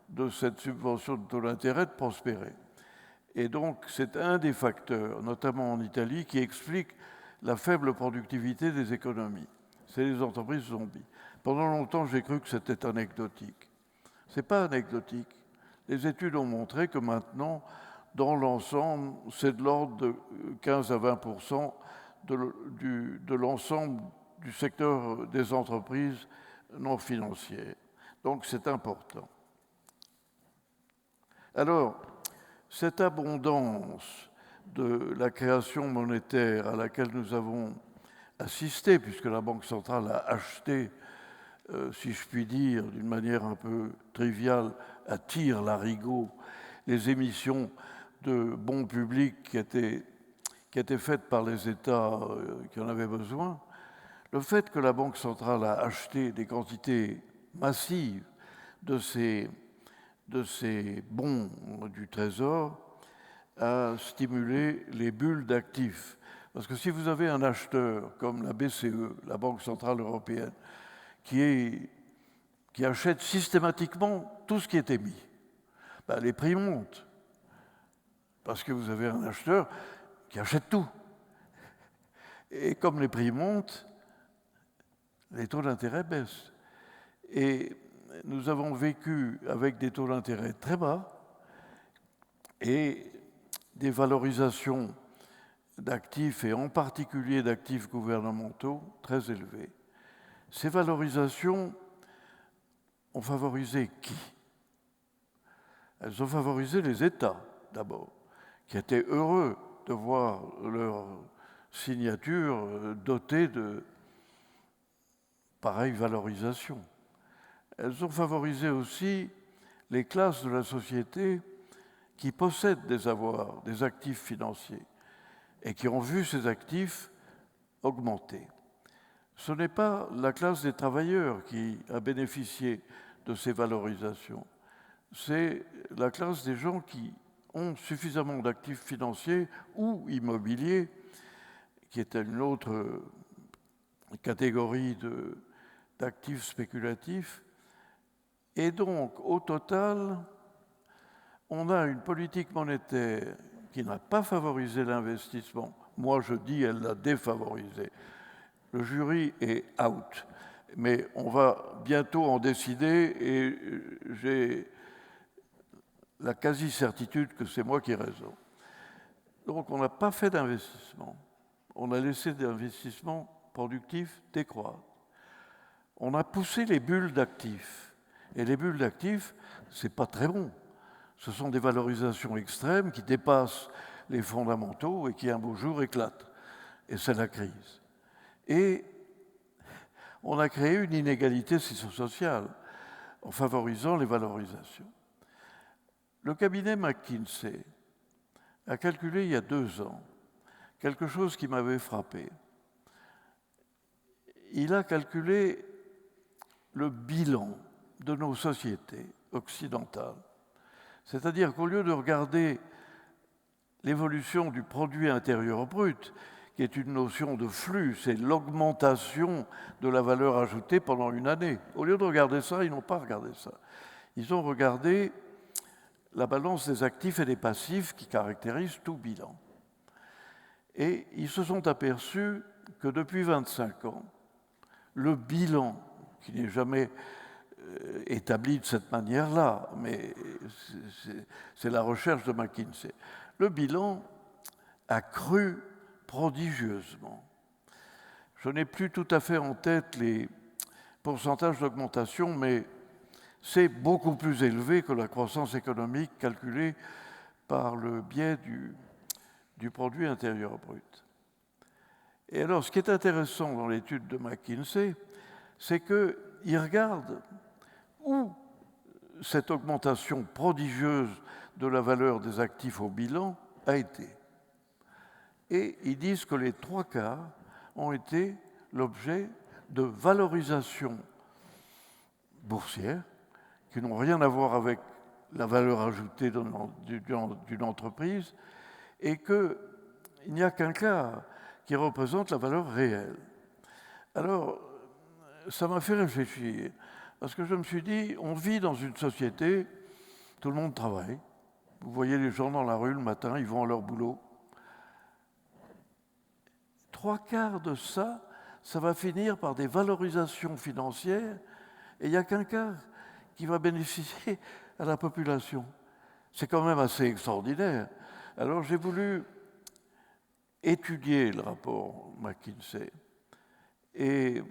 de cette subvention de taux d'intérêt de prospérer. Et donc, c'est un des facteurs, notamment en Italie, qui explique la faible productivité des économies. C'est les entreprises zombies. Pendant longtemps, j'ai cru que c'était anecdotique. Ce n'est pas anecdotique. Les études ont montré que maintenant, dans l'ensemble, c'est de l'ordre de 15 à 20% de l'ensemble du secteur des entreprises non financières. Donc c'est important. Alors, cette abondance de la création monétaire à laquelle nous avons assisté, puisque la Banque centrale a acheté, si je puis dire, d'une manière un peu triviale, à tire-larigot, les émissions de bons publics qui étaient faites par les États qui en avaient besoin, le fait que la Banque centrale a acheté des quantités massives de ces bons du Trésor a stimulé les bulles d'actifs. Parce que si vous avez un acheteur comme la BCE, la Banque centrale européenne, qui achète systématiquement tout ce qui est émis, ben les prix montent. Parce que vous avez un acheteur qui achète tout. Et comme les prix montent, les taux d'intérêt baissent. Et nous avons vécu avec des taux d'intérêt très bas et des valorisations d'actifs, et en particulier d'actifs gouvernementaux, très élevées. Ces valorisations ont favorisé qui? Elles ont favorisé les États, d'abord, qui étaient heureux de voir leur signature dotée de pareille valorisation. Elles ont favorisé aussi les classes de la société qui possèdent des avoirs, des actifs financiers, et qui ont vu ces actifs augmenter. Ce n'est pas la classe des travailleurs qui a bénéficié de ces valorisations, c'est la classe des gens qui ont suffisamment d'actifs financiers ou immobiliers, qui est une autre catégorie d'actifs spéculatifs. Et donc, au total, on a une politique monétaire qui n'a pas favorisé l'investissement. Moi, je dis elle l'a défavorisé. Le jury est out. Mais on va bientôt en décider et j'ai la quasi-certitude que c'est moi qui ai raison. Donc, on n'a pas fait d'investissement. On a laissé l'investissement productif décroître. On a poussé les bulles d'actifs. Et les bulles d'actifs, ce n'est pas très bon. Ce sont des valorisations extrêmes qui dépassent les fondamentaux et qui un beau jour éclatent. Et c'est la crise. Et on a créé une inégalité sociale en favorisant les valorisations. Le cabinet McKinsey a calculé il y a 2 ans quelque chose qui m'avait frappé. Il a calculé le bilan de nos sociétés occidentales. C'est-à-dire qu'au lieu de regarder l'évolution du produit intérieur brut, qui est une notion de flux, c'est l'augmentation de la valeur ajoutée pendant une année. Au lieu de regarder ça, ils n'ont pas regardé ça. Ils ont regardé la balance des actifs et des passifs qui caractérise tout bilan. Et ils se sont aperçus que depuis 25 ans, le bilan, qui n'est jamais établi de cette manière-là, mais c'est la recherche de McKinsey, le bilan a cru prodigieusement. Je n'ai plus tout à fait en tête les pourcentage d'augmentation, mais c'est beaucoup plus élevé que la croissance économique calculée par le biais du produit intérieur brut. Et alors, ce qui est intéressant dans l'étude de McKinsey, c'est qu'il regarde où cette augmentation prodigieuse de la valeur des actifs au bilan a été. Et ils disent que les 3/4 ont été l'objet de valorisations boursières qui n'ont rien à voir avec la valeur ajoutée d'une entreprise et qu'il n'y a qu'un quart qui représente la valeur réelle. Alors, ça m'a fait réfléchir, parce que je me suis dit, on vit dans une société, tout le monde travaille. Vous voyez les gens dans la rue le matin, ils vont à leur boulot. 3/4 de ça, ça va finir par des valorisations financières, et il n'y a qu'un quart qui va bénéficier à la population. C'est quand même assez extraordinaire. Alors j'ai voulu étudier le rapport McKinsey. Et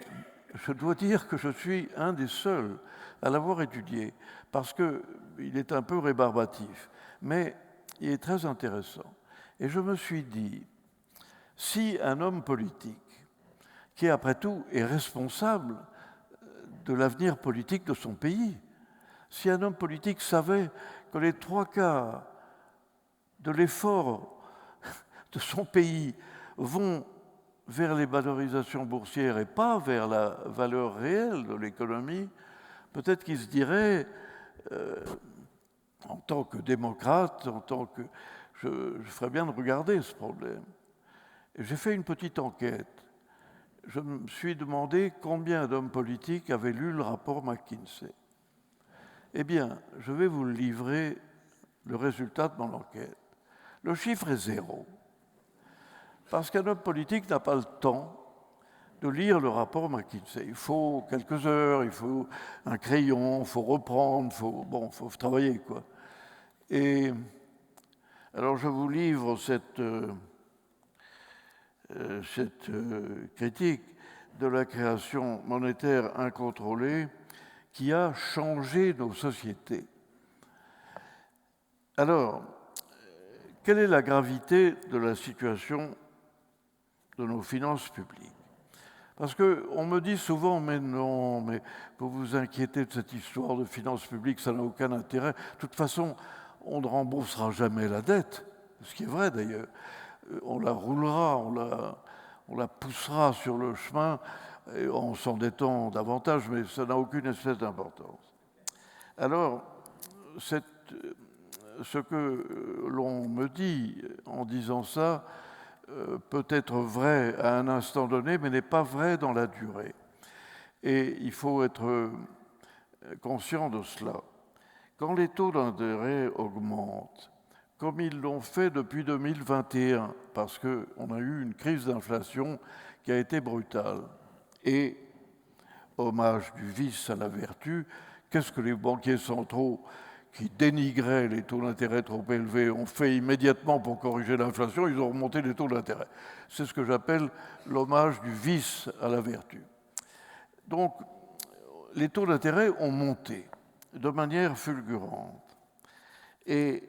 je dois dire que je suis un des seuls à l'avoir étudié, parce qu'il est un peu rébarbatif, mais il est très intéressant. Et je me suis dit, si un homme politique, qui après tout est responsable de l'avenir politique de son pays, si un homme politique savait que les 3/4 de l'effort de son pays vont vers les valorisations boursières et pas vers la valeur réelle de l'économie, peut-être qu'il se dirait, en tant que démocrate, je ferais bien de regarder ce problème. Et j'ai fait une petite enquête. Je me suis demandé combien d'hommes politiques avaient lu le rapport McKinsey. Eh bien, je vais vous livrer le résultat de mon enquête. Le chiffre est 0. Parce qu'un homme politique n'a pas le temps de lire le rapport McKinsey. Il faut quelques heures, il faut un crayon, il faut reprendre, il faut travailler, quoi. Et alors je vous livre cette critique de la création monétaire incontrôlée qui a changé nos sociétés. Alors, quelle est la gravité de la situation de nos finances publiques? Parce qu'on me dit souvent, mais non, mais vous vous inquiétez de cette histoire de finances publiques, ça n'a aucun intérêt. De toute façon, on ne remboursera jamais la dette, ce qui est vrai d'ailleurs. On la roulera, on la poussera sur le chemin en s'endettant davantage, mais ça n'a aucune espèce d'importance. Alors, ce que l'on me dit en disant ça peut être vrai à un instant donné, mais n'est pas vrai dans la durée. Et il faut être conscient de cela. Quand les taux d'intérêt augmentent, comme ils l'ont fait depuis 2021, parce qu'on a eu une crise d'inflation qui a été brutale, et hommage du vice à la vertu, qu'est-ce que les banquiers centraux qui dénigraient les taux d'intérêt trop élevés ont fait immédiatement pour corriger l'inflation? Ils ont remonté les taux d'intérêt. C'est ce que j'appelle l'hommage du vice à la vertu. Donc, les taux d'intérêt ont monté de manière fulgurante. Et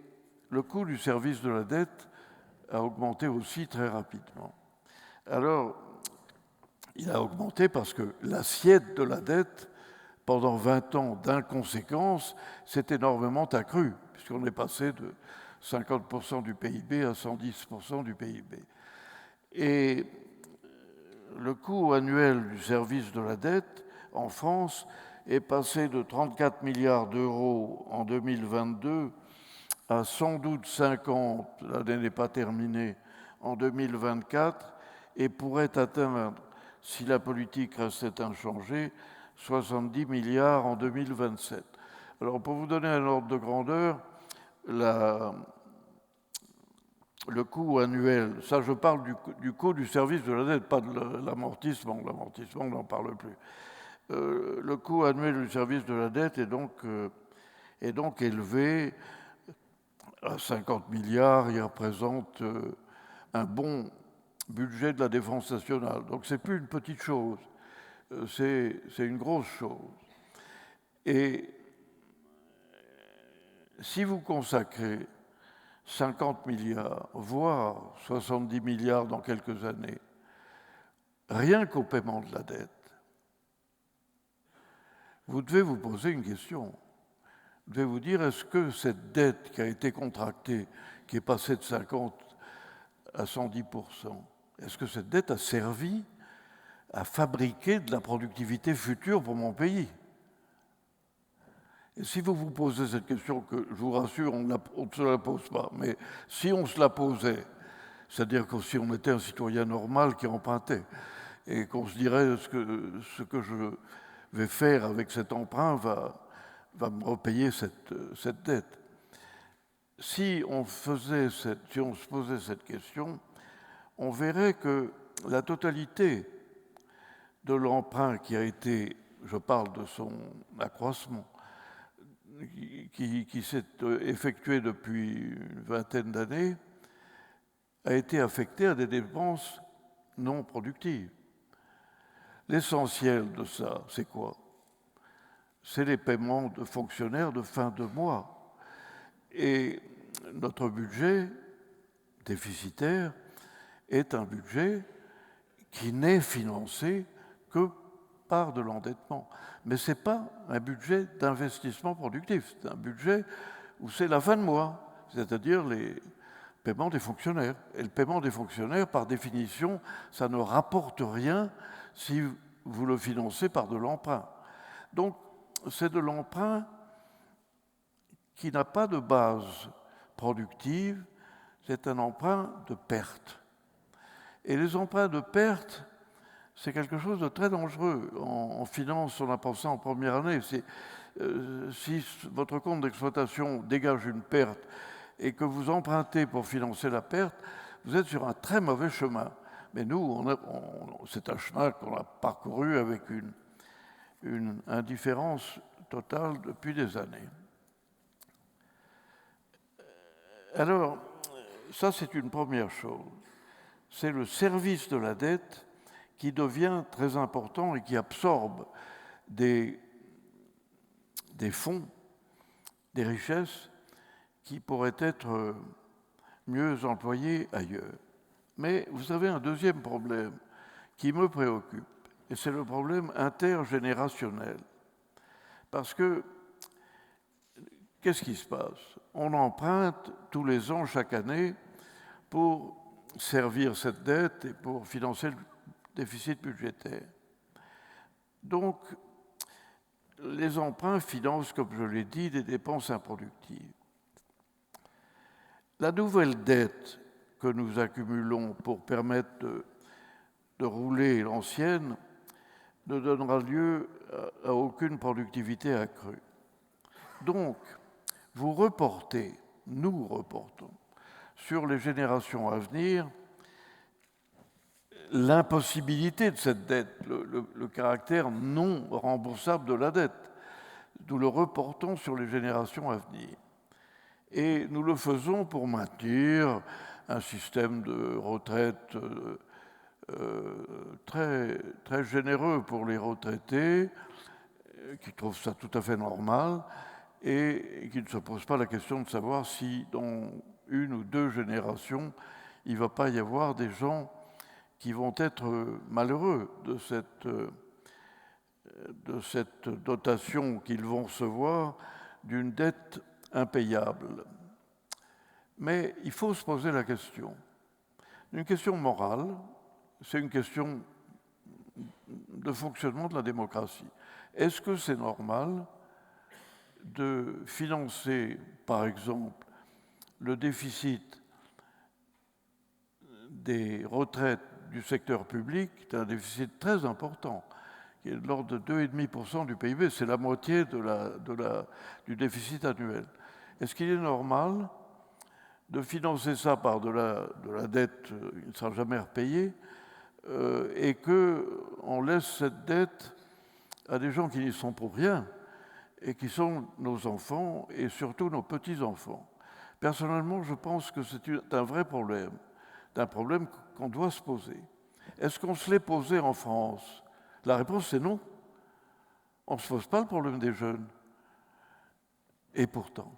le coût du service de la dette a augmenté aussi très rapidement. Alors, il a augmenté parce que l'assiette de la dette, pendant 20 ans d'inconséquence, s'est énormément accrue, puisqu'on est passé de 50% du PIB à 110% du PIB. Et le coût annuel du service de la dette en France est passé de 34 milliards d'euros en 2022 à sans doute 50, l'année n'est pas terminée, en 2024, et pourrait atteindre, si la politique restait inchangée, 70 milliards en 2027. Alors, pour vous donner un ordre de grandeur, le coût annuel, ça je parle du coût du service de la dette, pas de l'amortissement. L'amortissement, on n'en parle plus. Le coût annuel du service de la dette est donc élevé à 50 milliards. Il représente un bon budget de la défense nationale. Donc ce n'est plus une petite chose. c'est une grosse chose. Et si vous consacrez 50 milliards, voire 70 milliards dans quelques années, rien qu'au paiement de la dette, vous devez vous poser une question. Vous devez vous dire, est-ce que cette dette qui a été contractée, qui est passée de 50 à 110%, est-ce que cette dette a servi à fabriquer de la productivité future pour mon pays? Et si vous vous posez cette question, que je vous rassure, on ne se la pose pas, mais si on se la posait, c'est-à-dire que si on était un citoyen normal qui empruntait, et qu'on se dirait ce que je vais faire avec cet emprunt va me repayer cette dette. Si on se posait cette question, on verrait que la totalité de l'emprunt qui a été, je parle de son accroissement, qui s'est effectué depuis une vingtaine d'années, a été affecté à des dépenses non productives. L'essentiel de ça, c'est quoi? C'est les paiements de fonctionnaires de fin de mois. Et notre budget déficitaire est un budget qui n'est financé que par de l'endettement. Mais ce n'est pas un budget d'investissement productif, c'est un budget où c'est la fin de mois, c'est-à-dire les paiements des fonctionnaires. Et le paiement des fonctionnaires, par définition, ça ne rapporte rien si vous le financez par de l'emprunt. Donc, c'est de l'emprunt qui n'a pas de base productive, c'est un emprunt de perte. Et les emprunts de perte, c'est quelque chose de très dangereux. En finance, on apprend ça en première année. Si votre compte d'exploitation dégage une perte et que vous empruntez pour financer la perte, vous êtes sur un très mauvais chemin. Mais nous, c'est un chemin qu'on a parcouru avec une indifférence totale depuis des années. Alors, ça c'est une première chose. C'est le service de la dette qui devient très important et qui absorbe des fonds, des richesses qui pourraient être mieux employées ailleurs. Mais vous avez un deuxième problème qui me préoccupe, et c'est le problème intergénérationnel. Parce que, qu'est-ce qui se passe? On emprunte tous les ans, chaque année, pour servir cette dette et pour financer le déficit budgétaire. Donc, les emprunts financent, comme je l'ai dit, des dépenses improductives. La nouvelle dette que nous accumulons pour permettre de rouler l'ancienne ne donnera lieu à aucune productivité accrue. Donc, nous reportons sur les générations à venir l'impossibilité de cette dette, le caractère non remboursable de la dette. Nous le reportons sur les générations à venir. Et nous le faisons pour maintenir un système de retraite très, très généreux pour les retraités, qui trouvent ça tout à fait normal, et qui ne se posent pas la question de savoir si dans une ou deux générations, il ne va pas y avoir des gens qui vont être malheureux de cette dotation qu'ils vont recevoir d'une dette impayable. Mais il faut se poser la question. Une question morale, c'est une question de fonctionnement de la démocratie. Est-ce que c'est normal de financer, par exemple, le déficit des retraites du secteur public, qui est un déficit très important, qui est de l'ordre de 2,5% du PIB, c'est la moitié du déficit annuel. Est-ce qu'il est normal de financer ça par de la dette qui ne sera jamais repayée et qu'on laisse cette dette à des gens qui n'y sont pour rien et qui sont nos enfants et surtout nos petits-enfants? Personnellement, je pense que c'est un vrai problème, un problème qu'on doit se poser. Est-ce qu'on se l'est posé en France? La réponse est non. On ne se pose pas le problème des jeunes. Et pourtant,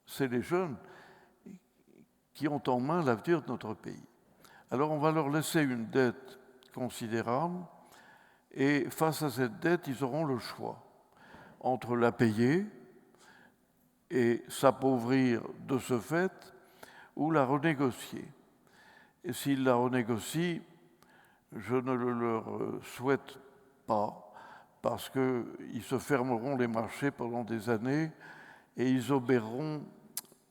c'est les jeunes qui ont en main l'avenir de notre pays. Alors on va leur laisser une dette considérable et face à cette dette, ils auront le choix entre la payer et s'appauvrir de ce fait ou la renégocier. Et s'ils la renégocient, je ne le leur souhaite pas parce qu'ils se fermeront les marchés pendant des années et ils obéreront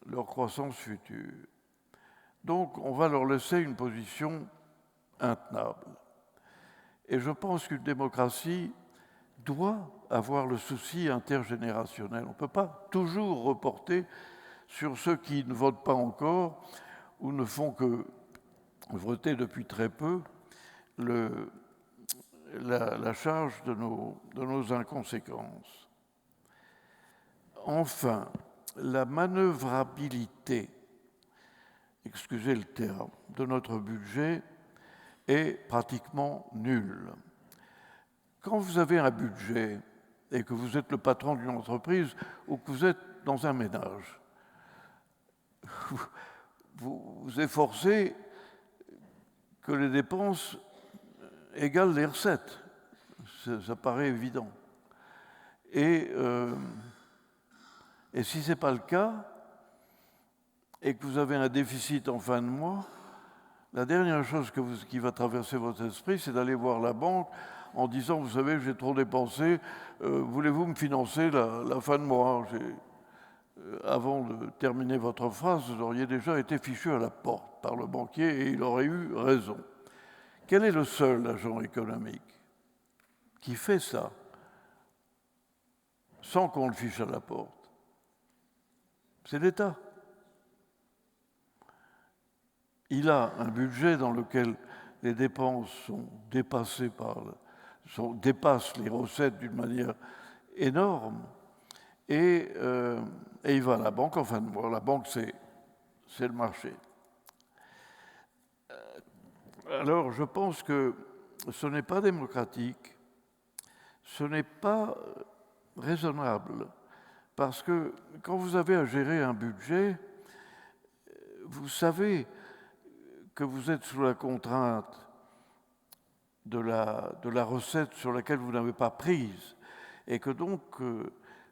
leur croissance future. Donc, on va leur laisser une position intenable. Et je pense qu'une démocratie doit avoir le souci intergénérationnel. On ne peut pas toujours reporter sur ceux qui ne votent pas encore ou ne font que voter depuis très peu la charge de nos inconséquences. Enfin, la manœuvrabilité, excusez le terme, de notre budget est pratiquement nulle. Quand vous avez un budget et que vous êtes le patron d'une entreprise ou que vous êtes dans un ménage, vous vous efforcez que les dépenses égalent les recettes. Ça paraît évident. Et si ce n'est pas le cas, et que vous avez un déficit en fin de mois, la dernière chose qui va traverser votre esprit, c'est d'aller voir la banque en disant, vous savez, j'ai trop dépensé, voulez-vous me financer la fin de mois? Avant de terminer votre phrase, vous auriez déjà été fichu à la porte par le banquier et il aurait eu raison. Quel est le seul agent économique qui fait ça sans qu'on le fiche à la porte? C'est l'État. Il a un budget dans lequel les dépenses sont dépassées dépassent les recettes d'une manière énorme et il va à la banque en fin de mois. La banque, c'est le marché. Alors, je pense que ce n'est pas démocratique, ce n'est pas raisonnable, parce que quand vous avez à gérer un budget, vous savez que vous êtes sous la contrainte de la recette sur laquelle vous n'avez pas prise, et que donc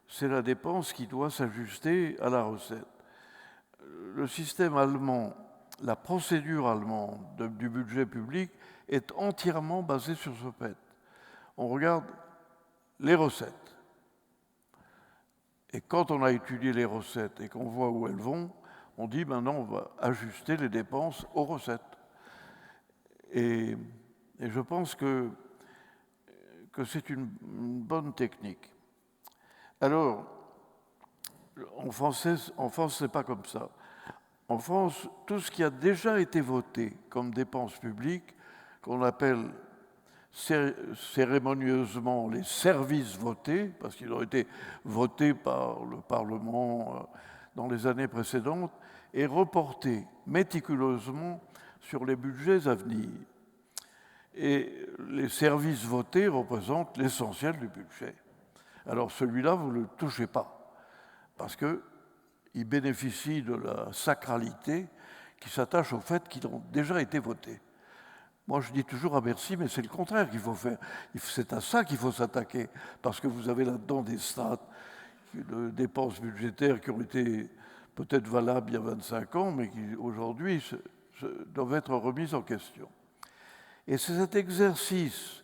c'est la dépense qui doit s'ajuster à la recette. Le système allemand, la procédure allemande du budget public est entièrement basée sur ce fait. On regarde les recettes. Et quand on a étudié les recettes et qu'on voit où elles vont, on dit maintenant on va ajuster les dépenses aux recettes. Et je pense que c'est une bonne technique. Alors, en France, ce n'est pas comme ça. En France, tout ce qui a déjà été voté comme dépenses publiques, qu'on appelle cérémonieusement les services votés, parce qu'ils ont été votés par le Parlement dans les années précédentes, est reporté méticuleusement sur les budgets à venir. Et les services votés représentent l'essentiel du budget. Alors celui-là, vous ne le touchez pas, parce qu'il bénéficie de la sacralité qui s'attache au fait qu'ils ont déjà été votés. Moi, je dis toujours à Bercy, mais c'est le contraire qu'il faut faire. C'est à ça qu'il faut s'attaquer, parce que vous avez là-dedans des strates de dépenses budgétaires qui ont été peut-être valables il y a 25 ans, mais qui aujourd'hui doivent être remises en question. Et c'est cet exercice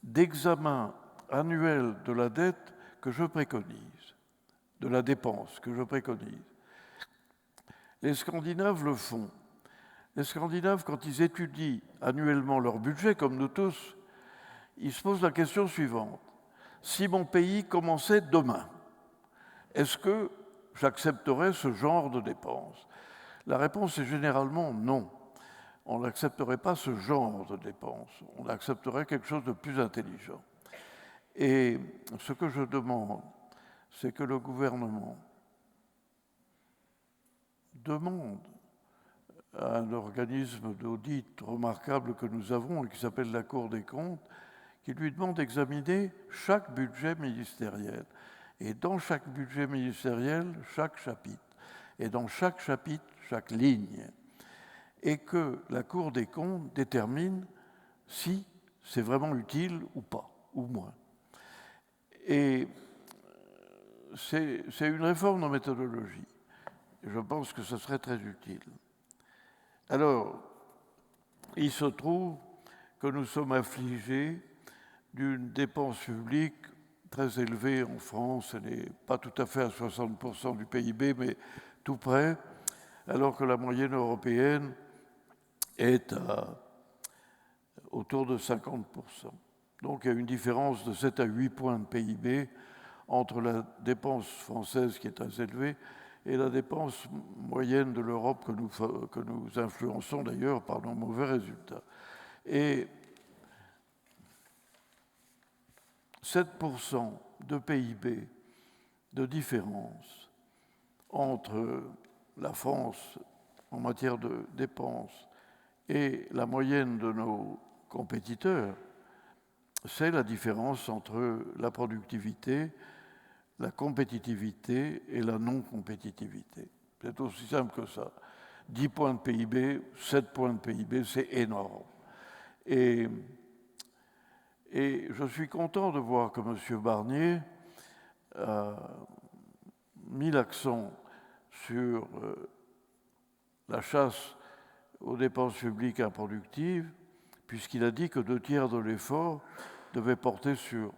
d'examen annuel de la dette que je préconise, de la dépense que je préconise. Les Scandinaves le font. Les Scandinaves, quand ils étudient annuellement leur budget, comme nous tous, ils se posent la question suivante. Si mon pays commençait demain, est-ce que j'accepterais ce genre de dépenses? La réponse est généralement non. On n'accepterait pas ce genre de dépenses. On accepterait quelque chose de plus intelligent. Et ce que je demande, c'est que le gouvernement demande à un organisme d'audit remarquable que nous avons et qui s'appelle la Cour des comptes, qui lui demande d'examiner chaque budget ministériel. Et dans chaque budget ministériel, chaque chapitre. Et dans chaque chapitre, chaque ligne. Et que la Cour des comptes détermine si c'est vraiment utile ou pas, ou moins. Et c'est une réforme de méthodologie. Je pense que ce serait très utile. Alors, il se trouve que nous sommes affligés d'une dépense publique très élevée en France. Elle n'est pas tout à fait à 60% du PIB, mais tout près, alors que la moyenne européenne est autour de 50%. Donc il y a une différence de 7 à 8 points de PIB entre la dépense française qui est très élevée et la dépense moyenne de l'Europe que nous influençons d'ailleurs par nos mauvais résultats. Et 7% de PIB de différence entre la France en matière de dépenses et la moyenne de nos compétiteurs, c'est la différence entre la productivité, la compétitivité et la non-compétitivité. C'est aussi simple que ça. 10 points de PIB, 7 points de PIB, c'est énorme. Et je suis content de voir que M. Barnier a mis l'accent sur la chasse aux dépenses publiques improductives, puisqu'il a dit que 2 tiers de l'effort devait porter sur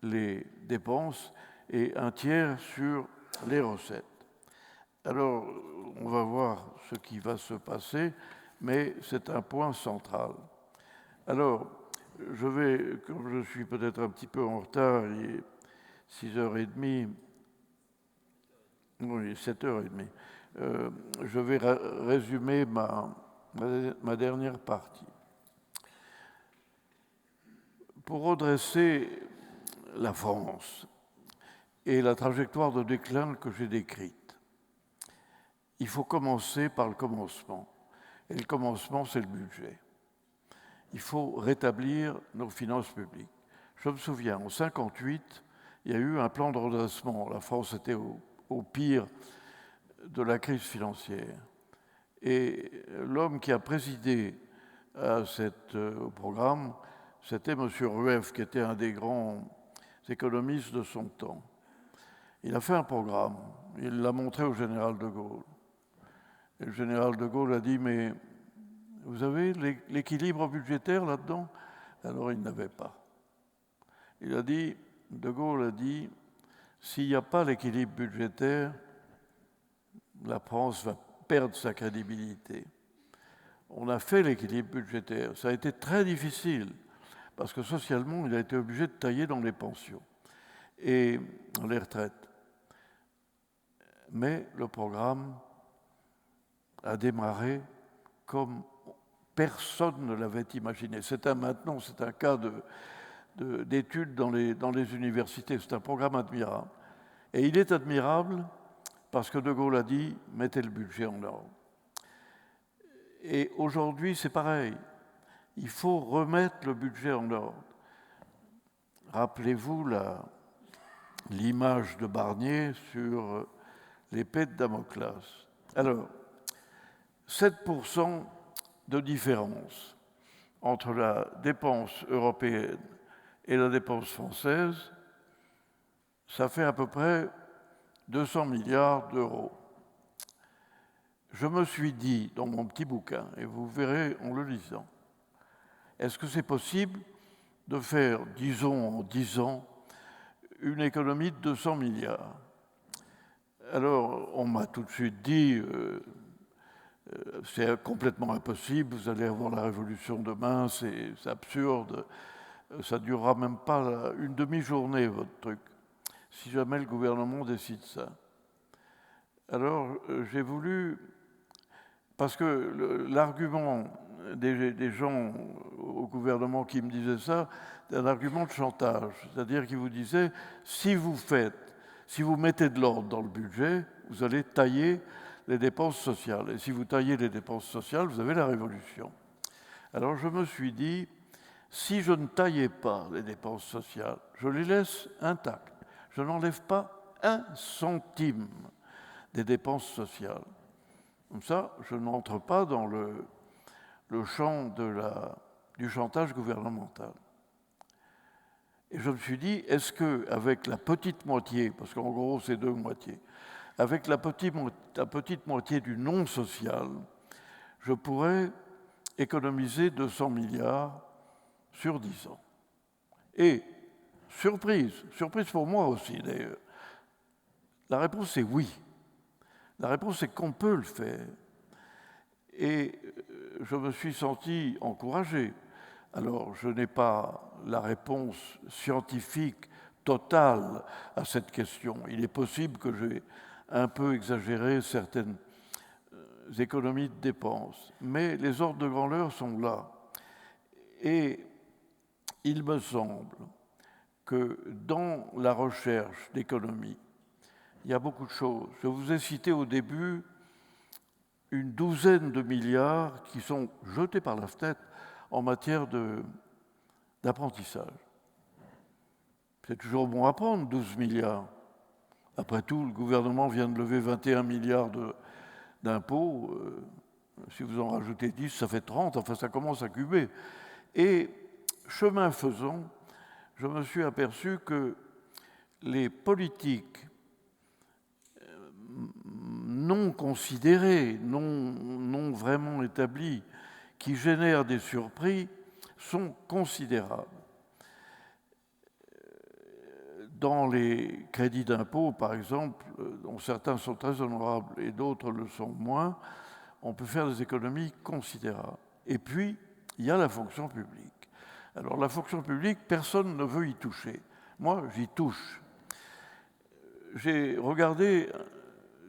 les dépenses et 1 tiers sur les recettes. Alors, on va voir ce qui va se passer, mais c'est un point central. Alors, je vais, comme je suis peut-être un petit peu en retard, il est 6h30, oui, 7h30, je vais résumer ma dernière partie. Pour redresser la France et la trajectoire de déclin que j'ai décrite, il faut commencer par le commencement. Et le commencement, c'est le budget. Il faut rétablir nos finances publiques. Je me souviens, en 1958, il y a eu un plan de redressement. La France était au pire de la crise financière. Et l'homme qui a présidé à au programme, c'était M. Rueff, qui était un des grands économistes de son temps. Il a fait un programme, il l'a montré au général de Gaulle. Et le général de Gaulle a dit, mais vous avez l'équilibre budgétaire là-dedans? Alors il n'avait pas. De Gaulle a dit, s'il n'y a pas l'équilibre budgétaire, la France va perdre sa crédibilité. On a fait l'équilibre budgétaire. Ça a été très difficile, parce que socialement, il a été obligé de tailler dans les pensions et dans les retraites. Mais le programme a démarré comme personne ne l'avait imaginé. Maintenant, c'est un cas d'études dans les universités. C'est un programme admirable. Et il est admirable parce que De Gaulle a dit « mettez le budget en ordre ». Et aujourd'hui, c'est pareil. Il faut remettre le budget en ordre. Rappelez-vous l'image de Barnier sur l'épée de Damoclès. Alors, 7% de différence entre la dépense européenne et la dépense française, ça fait à peu près 200 milliards d'euros. Je me suis dit dans mon petit bouquin, et vous verrez en le lisant, est-ce que c'est possible de faire, disons en 10 ans, une économie de 200 milliards? Alors, on m'a tout de suite dit, c'est complètement impossible, vous allez avoir la révolution demain, c'est absurde, ça ne durera même pas une demi-journée, votre truc, si jamais le gouvernement décide ça. Alors, j'ai voulu, parce que l'argument des gens au gouvernement qui me disaient ça, c'est un argument de chantage, c'est-à-dire qu'ils vous disaient, si vous mettez de l'ordre dans le budget, vous allez tailler les dépenses sociales. Et si vous taillez les dépenses sociales, vous avez la révolution. Alors je me suis dit, Si je ne taillais pas les dépenses sociales, je les laisse intactes. Je n'enlève pas un centime des dépenses sociales. Comme ça, je n'entre pas dans le champ du chantage gouvernemental. Et je me suis dit, est-ce qu'avec la petite moitié, parce qu'en gros c'est 2 moitiés, avec la petite moitié du non social, je pourrais économiser 200 milliards sur 10 ans. Et, surprise pour moi aussi d'ailleurs, la réponse est oui. La réponse est qu'on peut le faire. Et je me suis senti encouragé. Alors, je n'ai pas la réponse scientifique totale à cette question. Il est possible que j'ai un peu exagéré certaines économies de dépenses, mais les ordres de grandeur sont là. Et il me semble que dans la recherche d'économie, il y a beaucoup de choses. Je vous ai cité au début une douzaine de milliards qui sont jetés par la fenêtre en matière d'apprentissage. C'est toujours bon à prendre, 12 milliards. Après tout, le gouvernement vient de lever 21 milliards d'impôts. Si vous en rajoutez 10, ça fait 30. Enfin, ça commence à cuber. Et chemin faisant, je me suis aperçu que les politiques non considérées, non vraiment établies, qui génèrent des surplus, sont considérables. Dans les crédits d'impôt, par exemple, dont certains sont très honorables et d'autres le sont moins, on peut faire des économies considérables. Et puis, il y a la fonction publique. Alors, la fonction publique, personne ne veut y toucher. Moi, j'y touche. J'ai regardé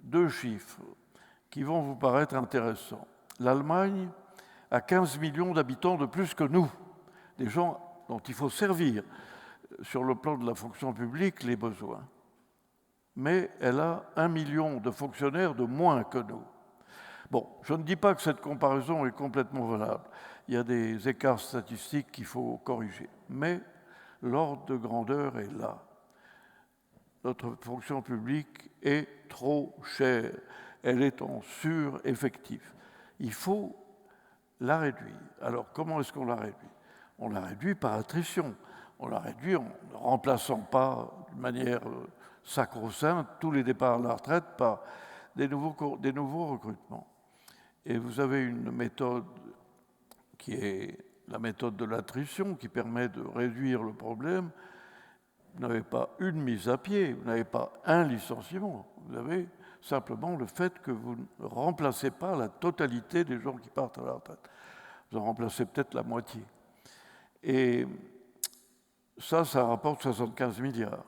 2 chiffres qui vont vous paraître intéressants. L'Allemagne a 15 millions d'habitants de plus que nous, des gens dont il faut servir sur le plan de la fonction publique les besoins. Mais elle a 1 million de fonctionnaires de moins que nous. Bon, je ne dis pas que cette comparaison est complètement valable. Il y a des écarts statistiques qu'il faut corriger. Mais l'ordre de grandeur est là. Notre fonction publique est trop chère. Elle est en sureffectif. Il faut la réduire. Alors, comment est-ce qu'on la réduit? On la réduit par attrition. On la réduit en ne remplaçant pas de manière sacro-sainte tous les départs à la retraite par des nouveaux recrutements. Et vous avez une méthode qui est la méthode de l'attrition, qui permet de réduire le problème. Vous n'avez pas une mise à pied, vous n'avez pas un licenciement. Vous avez simplement le fait que vous ne remplacez pas la totalité des gens qui partent à la retraite. Vous en remplacez peut-être la moitié. Et ça rapporte 75 milliards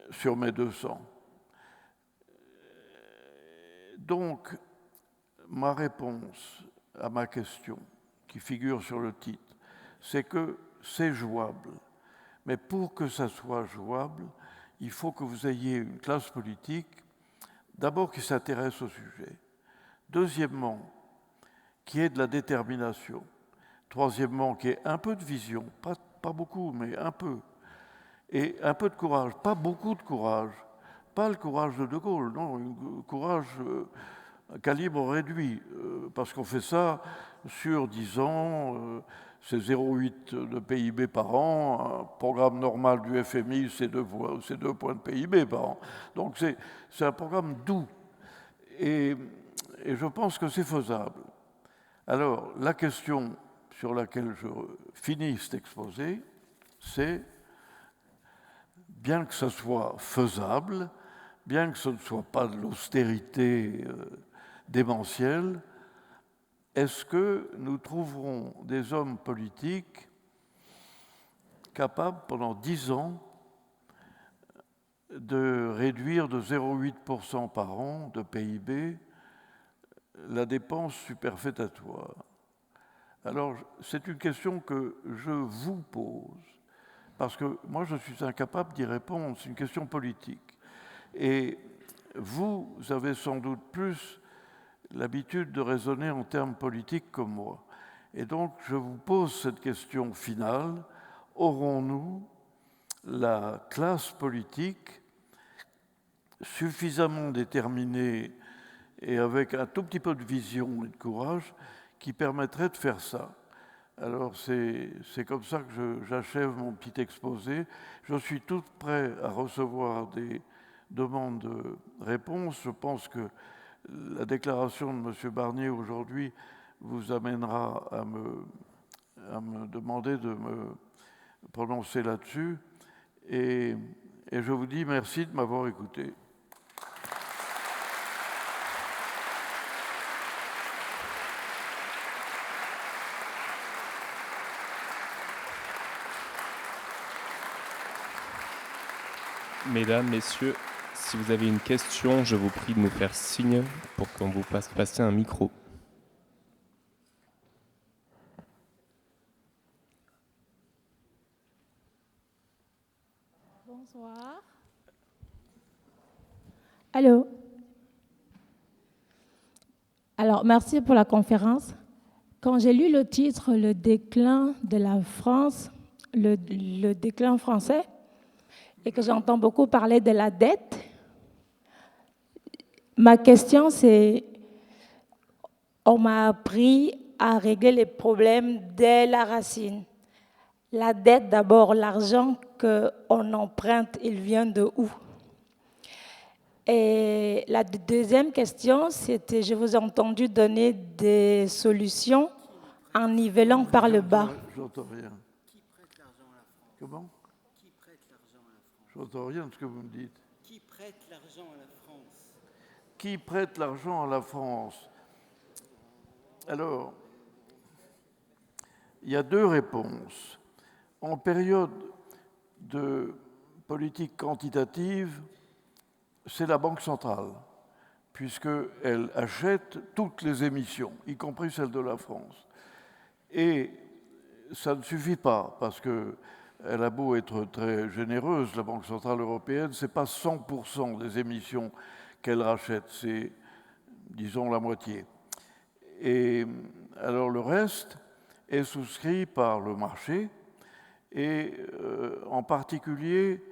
sur mes 200. Donc, ma réponse à ma question, qui figure sur le titre, c'est que c'est jouable. Mais pour que ça soit jouable, il faut que vous ayez une classe politique, d'abord qui s'intéresse au sujet. Deuxièmement, qui ait de la détermination. Troisièmement, qui ait un peu de vision, pas beaucoup, mais un peu. Et un peu de courage, pas beaucoup de courage. Pas le courage de De Gaulle, non, un courage calibre réduit, parce qu'on fait ça sur 10 ans, c'est 0,8 de PIB par an, un programme normal du FMI, c'est 2 points de PIB par an. Donc c'est un programme doux, et je pense que c'est faisable. Alors, la question sur laquelle je finis cet exposé, c'est, bien que ce soit faisable, bien que ce ne soit pas de l'austérité démentielle, est-ce que nous trouverons des hommes politiques capables, pendant 10 ans, de réduire de 0,8% par an de PIB la dépense superfétatoire? Alors, c'est une question que je vous pose, parce que moi, je suis incapable d'y répondre, c'est une question politique. Et vous avez sans doute plus l'habitude de raisonner en termes politiques comme moi. Et donc, je vous pose cette question finale. Aurons-nous la classe politique suffisamment déterminée et avec un tout petit peu de vision et de courage qui permettrait de faire ça? Alors, c'est comme ça que j'achève mon petit exposé. Je suis tout prêt à recevoir des demandes de réponse. Je pense que la déclaration de M. Barnier aujourd'hui vous amènera à me demander de me prononcer là-dessus. Et je vous dis merci de m'avoir écouté. Mesdames, Messieurs, si vous avez une question, je vous prie de nous faire signe pour qu'on vous passer un micro. Bonsoir. Allô. Alors, merci pour la conférence. Quand j'ai lu le titre « Le déclin de la France », le déclin français, et que j'entends beaucoup parler de la dette, ma question c'est, on m'a appris à régler les problèmes dès la racine. La dette d'abord, l'argent qu'on emprunte, il vient de où? Et la deuxième question, c'était, je vous ai entendu donner des solutions en nivelant par le bas. J'entends rien. Qui prête l'argent à la France? Comment? Qui prête l'argent à la France? J'entends rien de ce que vous me dites. Qui prête l'argent à la France? Qui prête l'argent à la France? Alors, il y a deux réponses. En période de politique quantitative, c'est la Banque centrale, puisqu'elle achète toutes les émissions, y compris celles de la France. Et ça ne suffit pas, parce qu'elle a beau être très généreuse, la Banque centrale européenne, ce n'est pas 100% des émissions qu'elle rachète, c'est, disons, la moitié. Et alors le reste est souscrit par le marché, et en particulier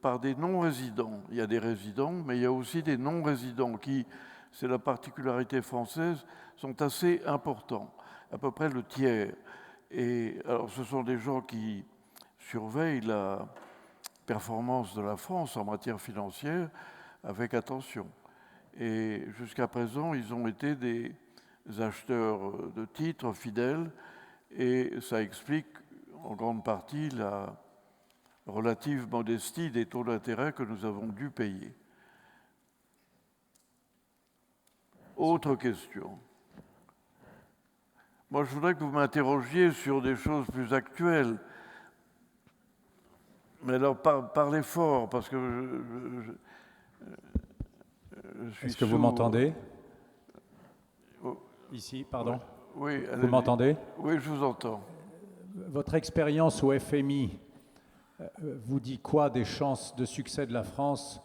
par des non-résidents. Il y a des résidents, mais il y a aussi des non-résidents qui, c'est la particularité française, sont assez importants, à peu près le tiers. Et alors ce sont des gens qui surveillent la performance de la France en matière financière avec attention. Et jusqu'à présent, ils ont été des acheteurs de titres fidèles, et ça explique en grande partie la relative modestie des taux d'intérêt que nous avons dû payer. Autre question. Moi, je voudrais que vous m'interrogiez sur des choses plus actuelles. Mais alors, parlez fort, parce que je suis Est-ce que vous sourd. m'entendez? Ici, pardon. Oui, Vous m'entendez? Oui, je vous entends. Votre expérience au FMI vous dit quoi des chances de succès de la France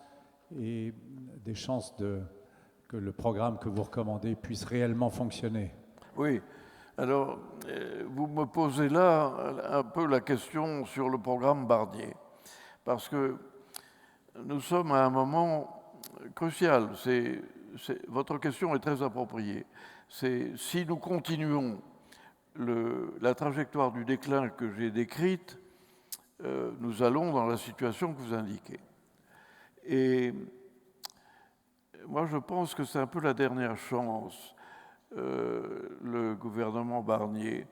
et des chances que le programme que vous recommandez puisse réellement fonctionner? Oui. Alors, vous me posez là un peu la question sur le programme Barnier, parce que nous sommes à un moment crucial. Votre question est très appropriée. C'est si nous continuons la trajectoire du déclin que j'ai décrite, nous allons dans la situation que vous indiquez. Et moi, je pense que c'est un peu la dernière chance, le gouvernement Barnier,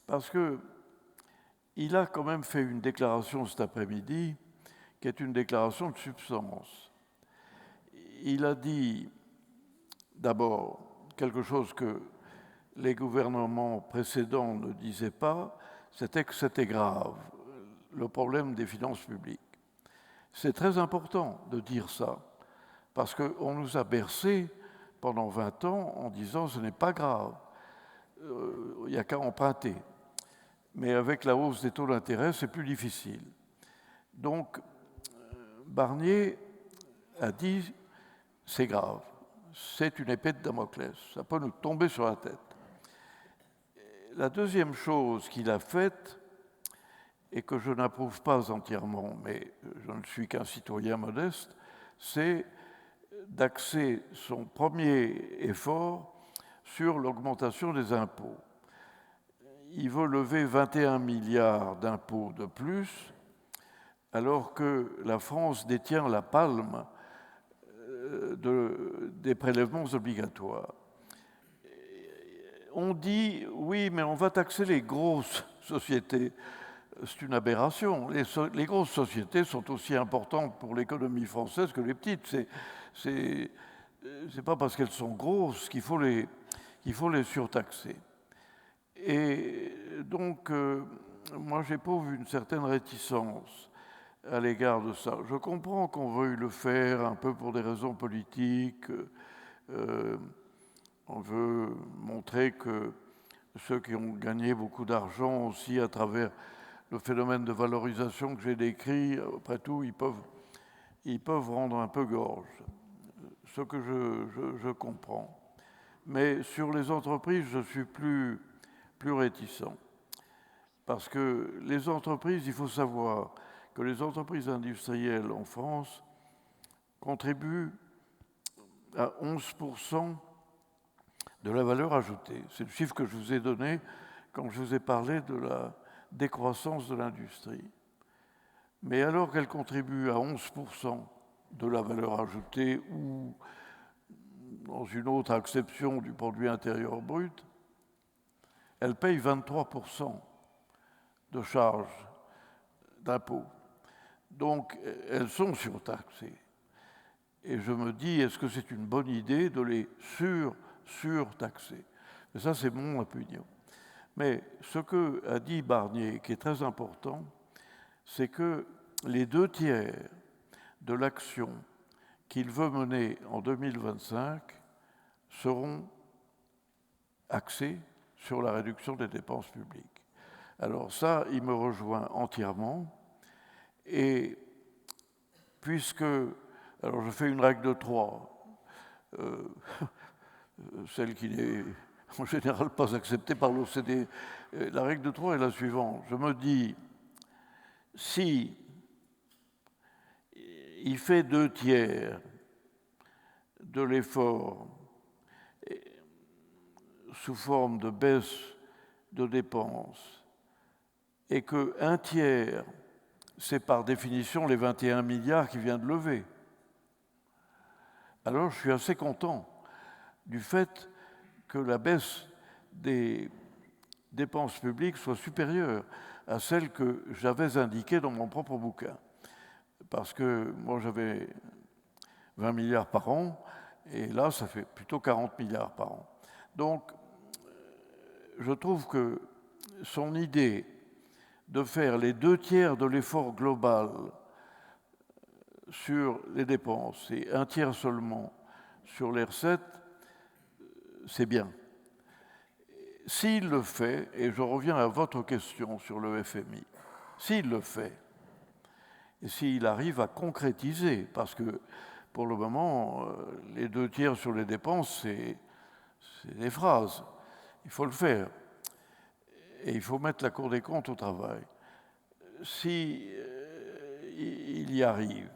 parce qu'il a quand même fait une déclaration cet après-midi qui est une déclaration de substance. Il a dit d'abord quelque chose que les gouvernements précédents ne disaient pas, c'était que c'était grave, le problème des finances publiques. C'est très important de dire ça, parce qu'on nous a bercés pendant 20 ans en disant ce n'est pas grave, il n'y a qu'à emprunter. Mais avec la hausse des taux d'intérêt, c'est plus difficile. Donc, Barnier a dit c'est grave, c'est une épée de Damoclès, ça peut nous tomber sur la tête. La deuxième chose qu'il a faite, et que je n'approuve pas entièrement, mais je ne suis qu'un citoyen modeste, c'est d'axer son premier effort sur l'augmentation des impôts. Il veut lever 21 milliards d'impôts de plus, alors que la France détient la palme des prélèvements obligatoires. On dit, oui, mais on va taxer les grosses sociétés. C'est une aberration. Les grosses sociétés sont aussi importantes pour l'économie française que les petites. C'est pas parce qu'elles sont grosses qu'il faut les surtaxer. Et donc, moi, j'éprouve une certaine réticence à l'égard de ça. Je comprends qu'on veuille le faire un peu pour des raisons politiques. On veut montrer que ceux qui ont gagné beaucoup d'argent aussi à travers le phénomène de valorisation que j'ai décrit, après tout, ils peuvent rendre un peu gorge, ce que je comprends. Mais sur les entreprises, je suis plus réticent. Parce que les entreprises, il faut savoir que les entreprises industrielles en France contribuent à 11% de la valeur ajoutée. C'est le chiffre que je vous ai donné quand je vous ai parlé de la décroissance de l'industrie. Mais alors qu'elle contribue à 11% de la valeur ajoutée ou dans une autre acception du produit intérieur brut, elle paye 23% de charges d'impôts. Donc, elles sont surtaxées. Et je me dis, est-ce que c'est une bonne idée de les surtaxer? Et ça, c'est mon opinion. Mais ce que a dit Barnier, qui est très important, c'est que les 2/3 de l'action qu'il veut mener en 2025 seront axés sur la réduction des dépenses publiques. Alors ça, il me rejoint entièrement. Et puisque, alors je fais une règle de 3, celle qui n'est en général pas acceptée par l'OCDE. La règle de 3 est la suivante. Je me dis, si il fait 2/3 de l'effort sous forme de baisse de dépenses et que 1/3, c'est par définition les 21 milliards qu'il vient de lever, alors je suis assez content du fait que la baisse des dépenses publiques soit supérieure à celle que j'avais indiquée dans mon propre bouquin. Parce que moi, j'avais 20 milliards par an, et là, ça fait plutôt 40 milliards par an. Donc, je trouve que son idée de faire les 2/3 de l'effort global sur les dépenses et 1/3 seulement sur les recettes, c'est bien. S'il le fait, et je reviens à votre question sur le FMI, s'il le fait, et s'il arrive à concrétiser, parce que pour le moment, les 2/3 sur les dépenses, c'est des phrases. Il faut le faire. Et il faut mettre la Cour des comptes au travail. Si il y arrive,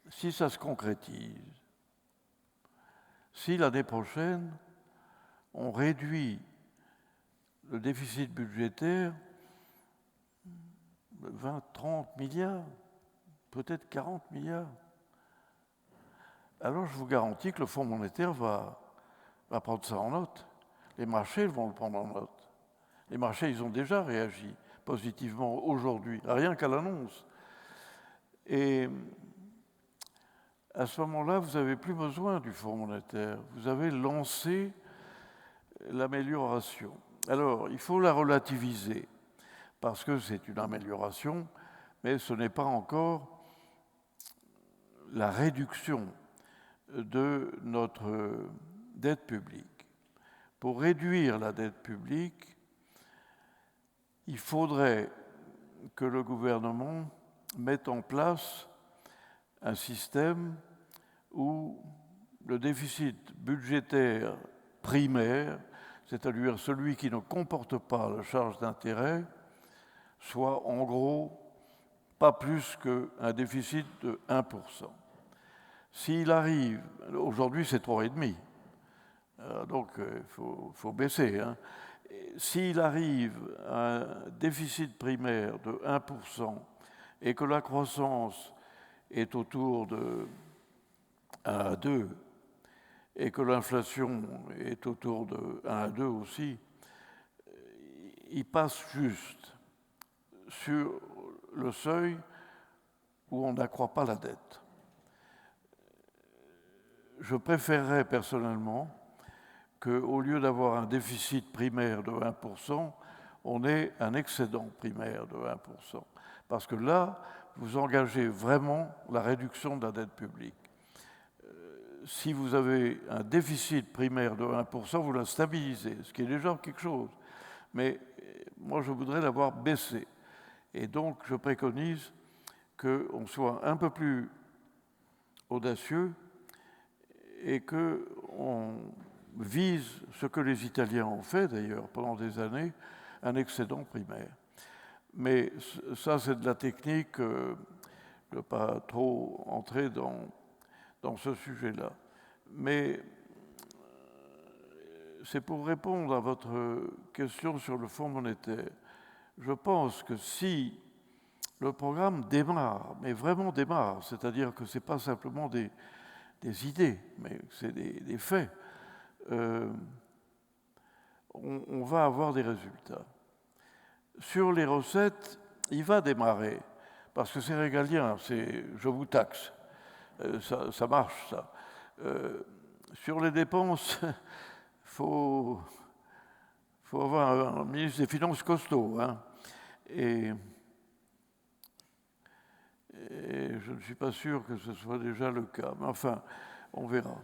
si ça se concrétise, si l'année prochaine, on réduit le déficit budgétaire de 20, 30 milliards, peut-être 40 milliards, alors je vous garantis que le Fonds monétaire va prendre ça en note. Les marchés vont le prendre en note. Les marchés, ils ont déjà réagi positivement aujourd'hui, rien qu'à l'annonce. Et à ce moment-là, vous n'avez plus besoin du Fonds monétaire. Vous avez lancé l'amélioration. Alors, il faut la relativiser, parce que c'est une amélioration, mais ce n'est pas encore la réduction de notre dette publique. Pour réduire la dette publique, il faudrait que le gouvernement mette en place un système où le déficit budgétaire primaire, c'est-à-dire celui qui ne comporte pas la charge d'intérêt, soit en gros pas plus qu'un déficit de 1%. S'il arrive, aujourd'hui c'est 3,5%, donc il faut baisser. Hein. S'il arrive à un déficit primaire de 1% et que la croissance est autour de 1 à 2 et que l'inflation est autour de 1 à 2 aussi, il passe juste sur le seuil où on n'accroît pas la dette. Je préférerais personnellement qu'au lieu d'avoir un déficit primaire de 1%, on ait un excédent primaire de 1%. Parce que là, vous engagez vraiment la réduction de la dette publique. Si vous avez un déficit primaire de 1%, vous la stabilisez, ce qui est déjà quelque chose. Mais moi, je voudrais l'avoir baissé. Et donc, je préconise qu'on soit un peu plus audacieux et qu'on vise ce que les Italiens ont fait d'ailleurs pendant des années, un excédent primaire. Mais ça, c'est de la technique, je ne veux pas trop entrer dans ce sujet-là. Mais c'est pour répondre à votre question sur le Fonds monétaire. Je pense que si le programme démarre, mais vraiment démarre, c'est-à-dire que ce n'est pas simplement des idées, mais c'est des faits, on va avoir des résultats. Sur les recettes, il va démarrer, parce que c'est régalien, je vous taxe, ça marche, ça. Sur les dépenses, il faut avoir un ministre des Finances costaud, hein, et je ne suis pas sûr que ce soit déjà le cas, mais enfin, on verra.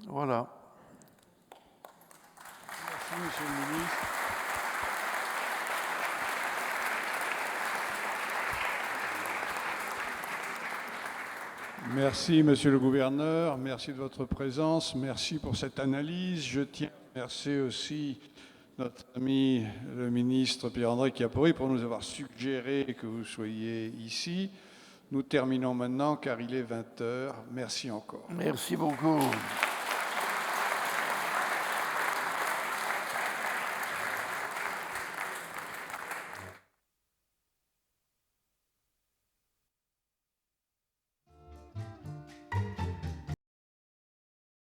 Voilà. Merci, Monsieur le Ministre. Merci, Monsieur le Gouverneur. Merci de votre présence. Merci pour cette analyse. Je tiens à remercier aussi notre ami le ministre Pierre-André Chiappori pour nous avoir suggéré que vous soyez ici. Nous terminons maintenant car il est 20h. Merci encore. Merci beaucoup.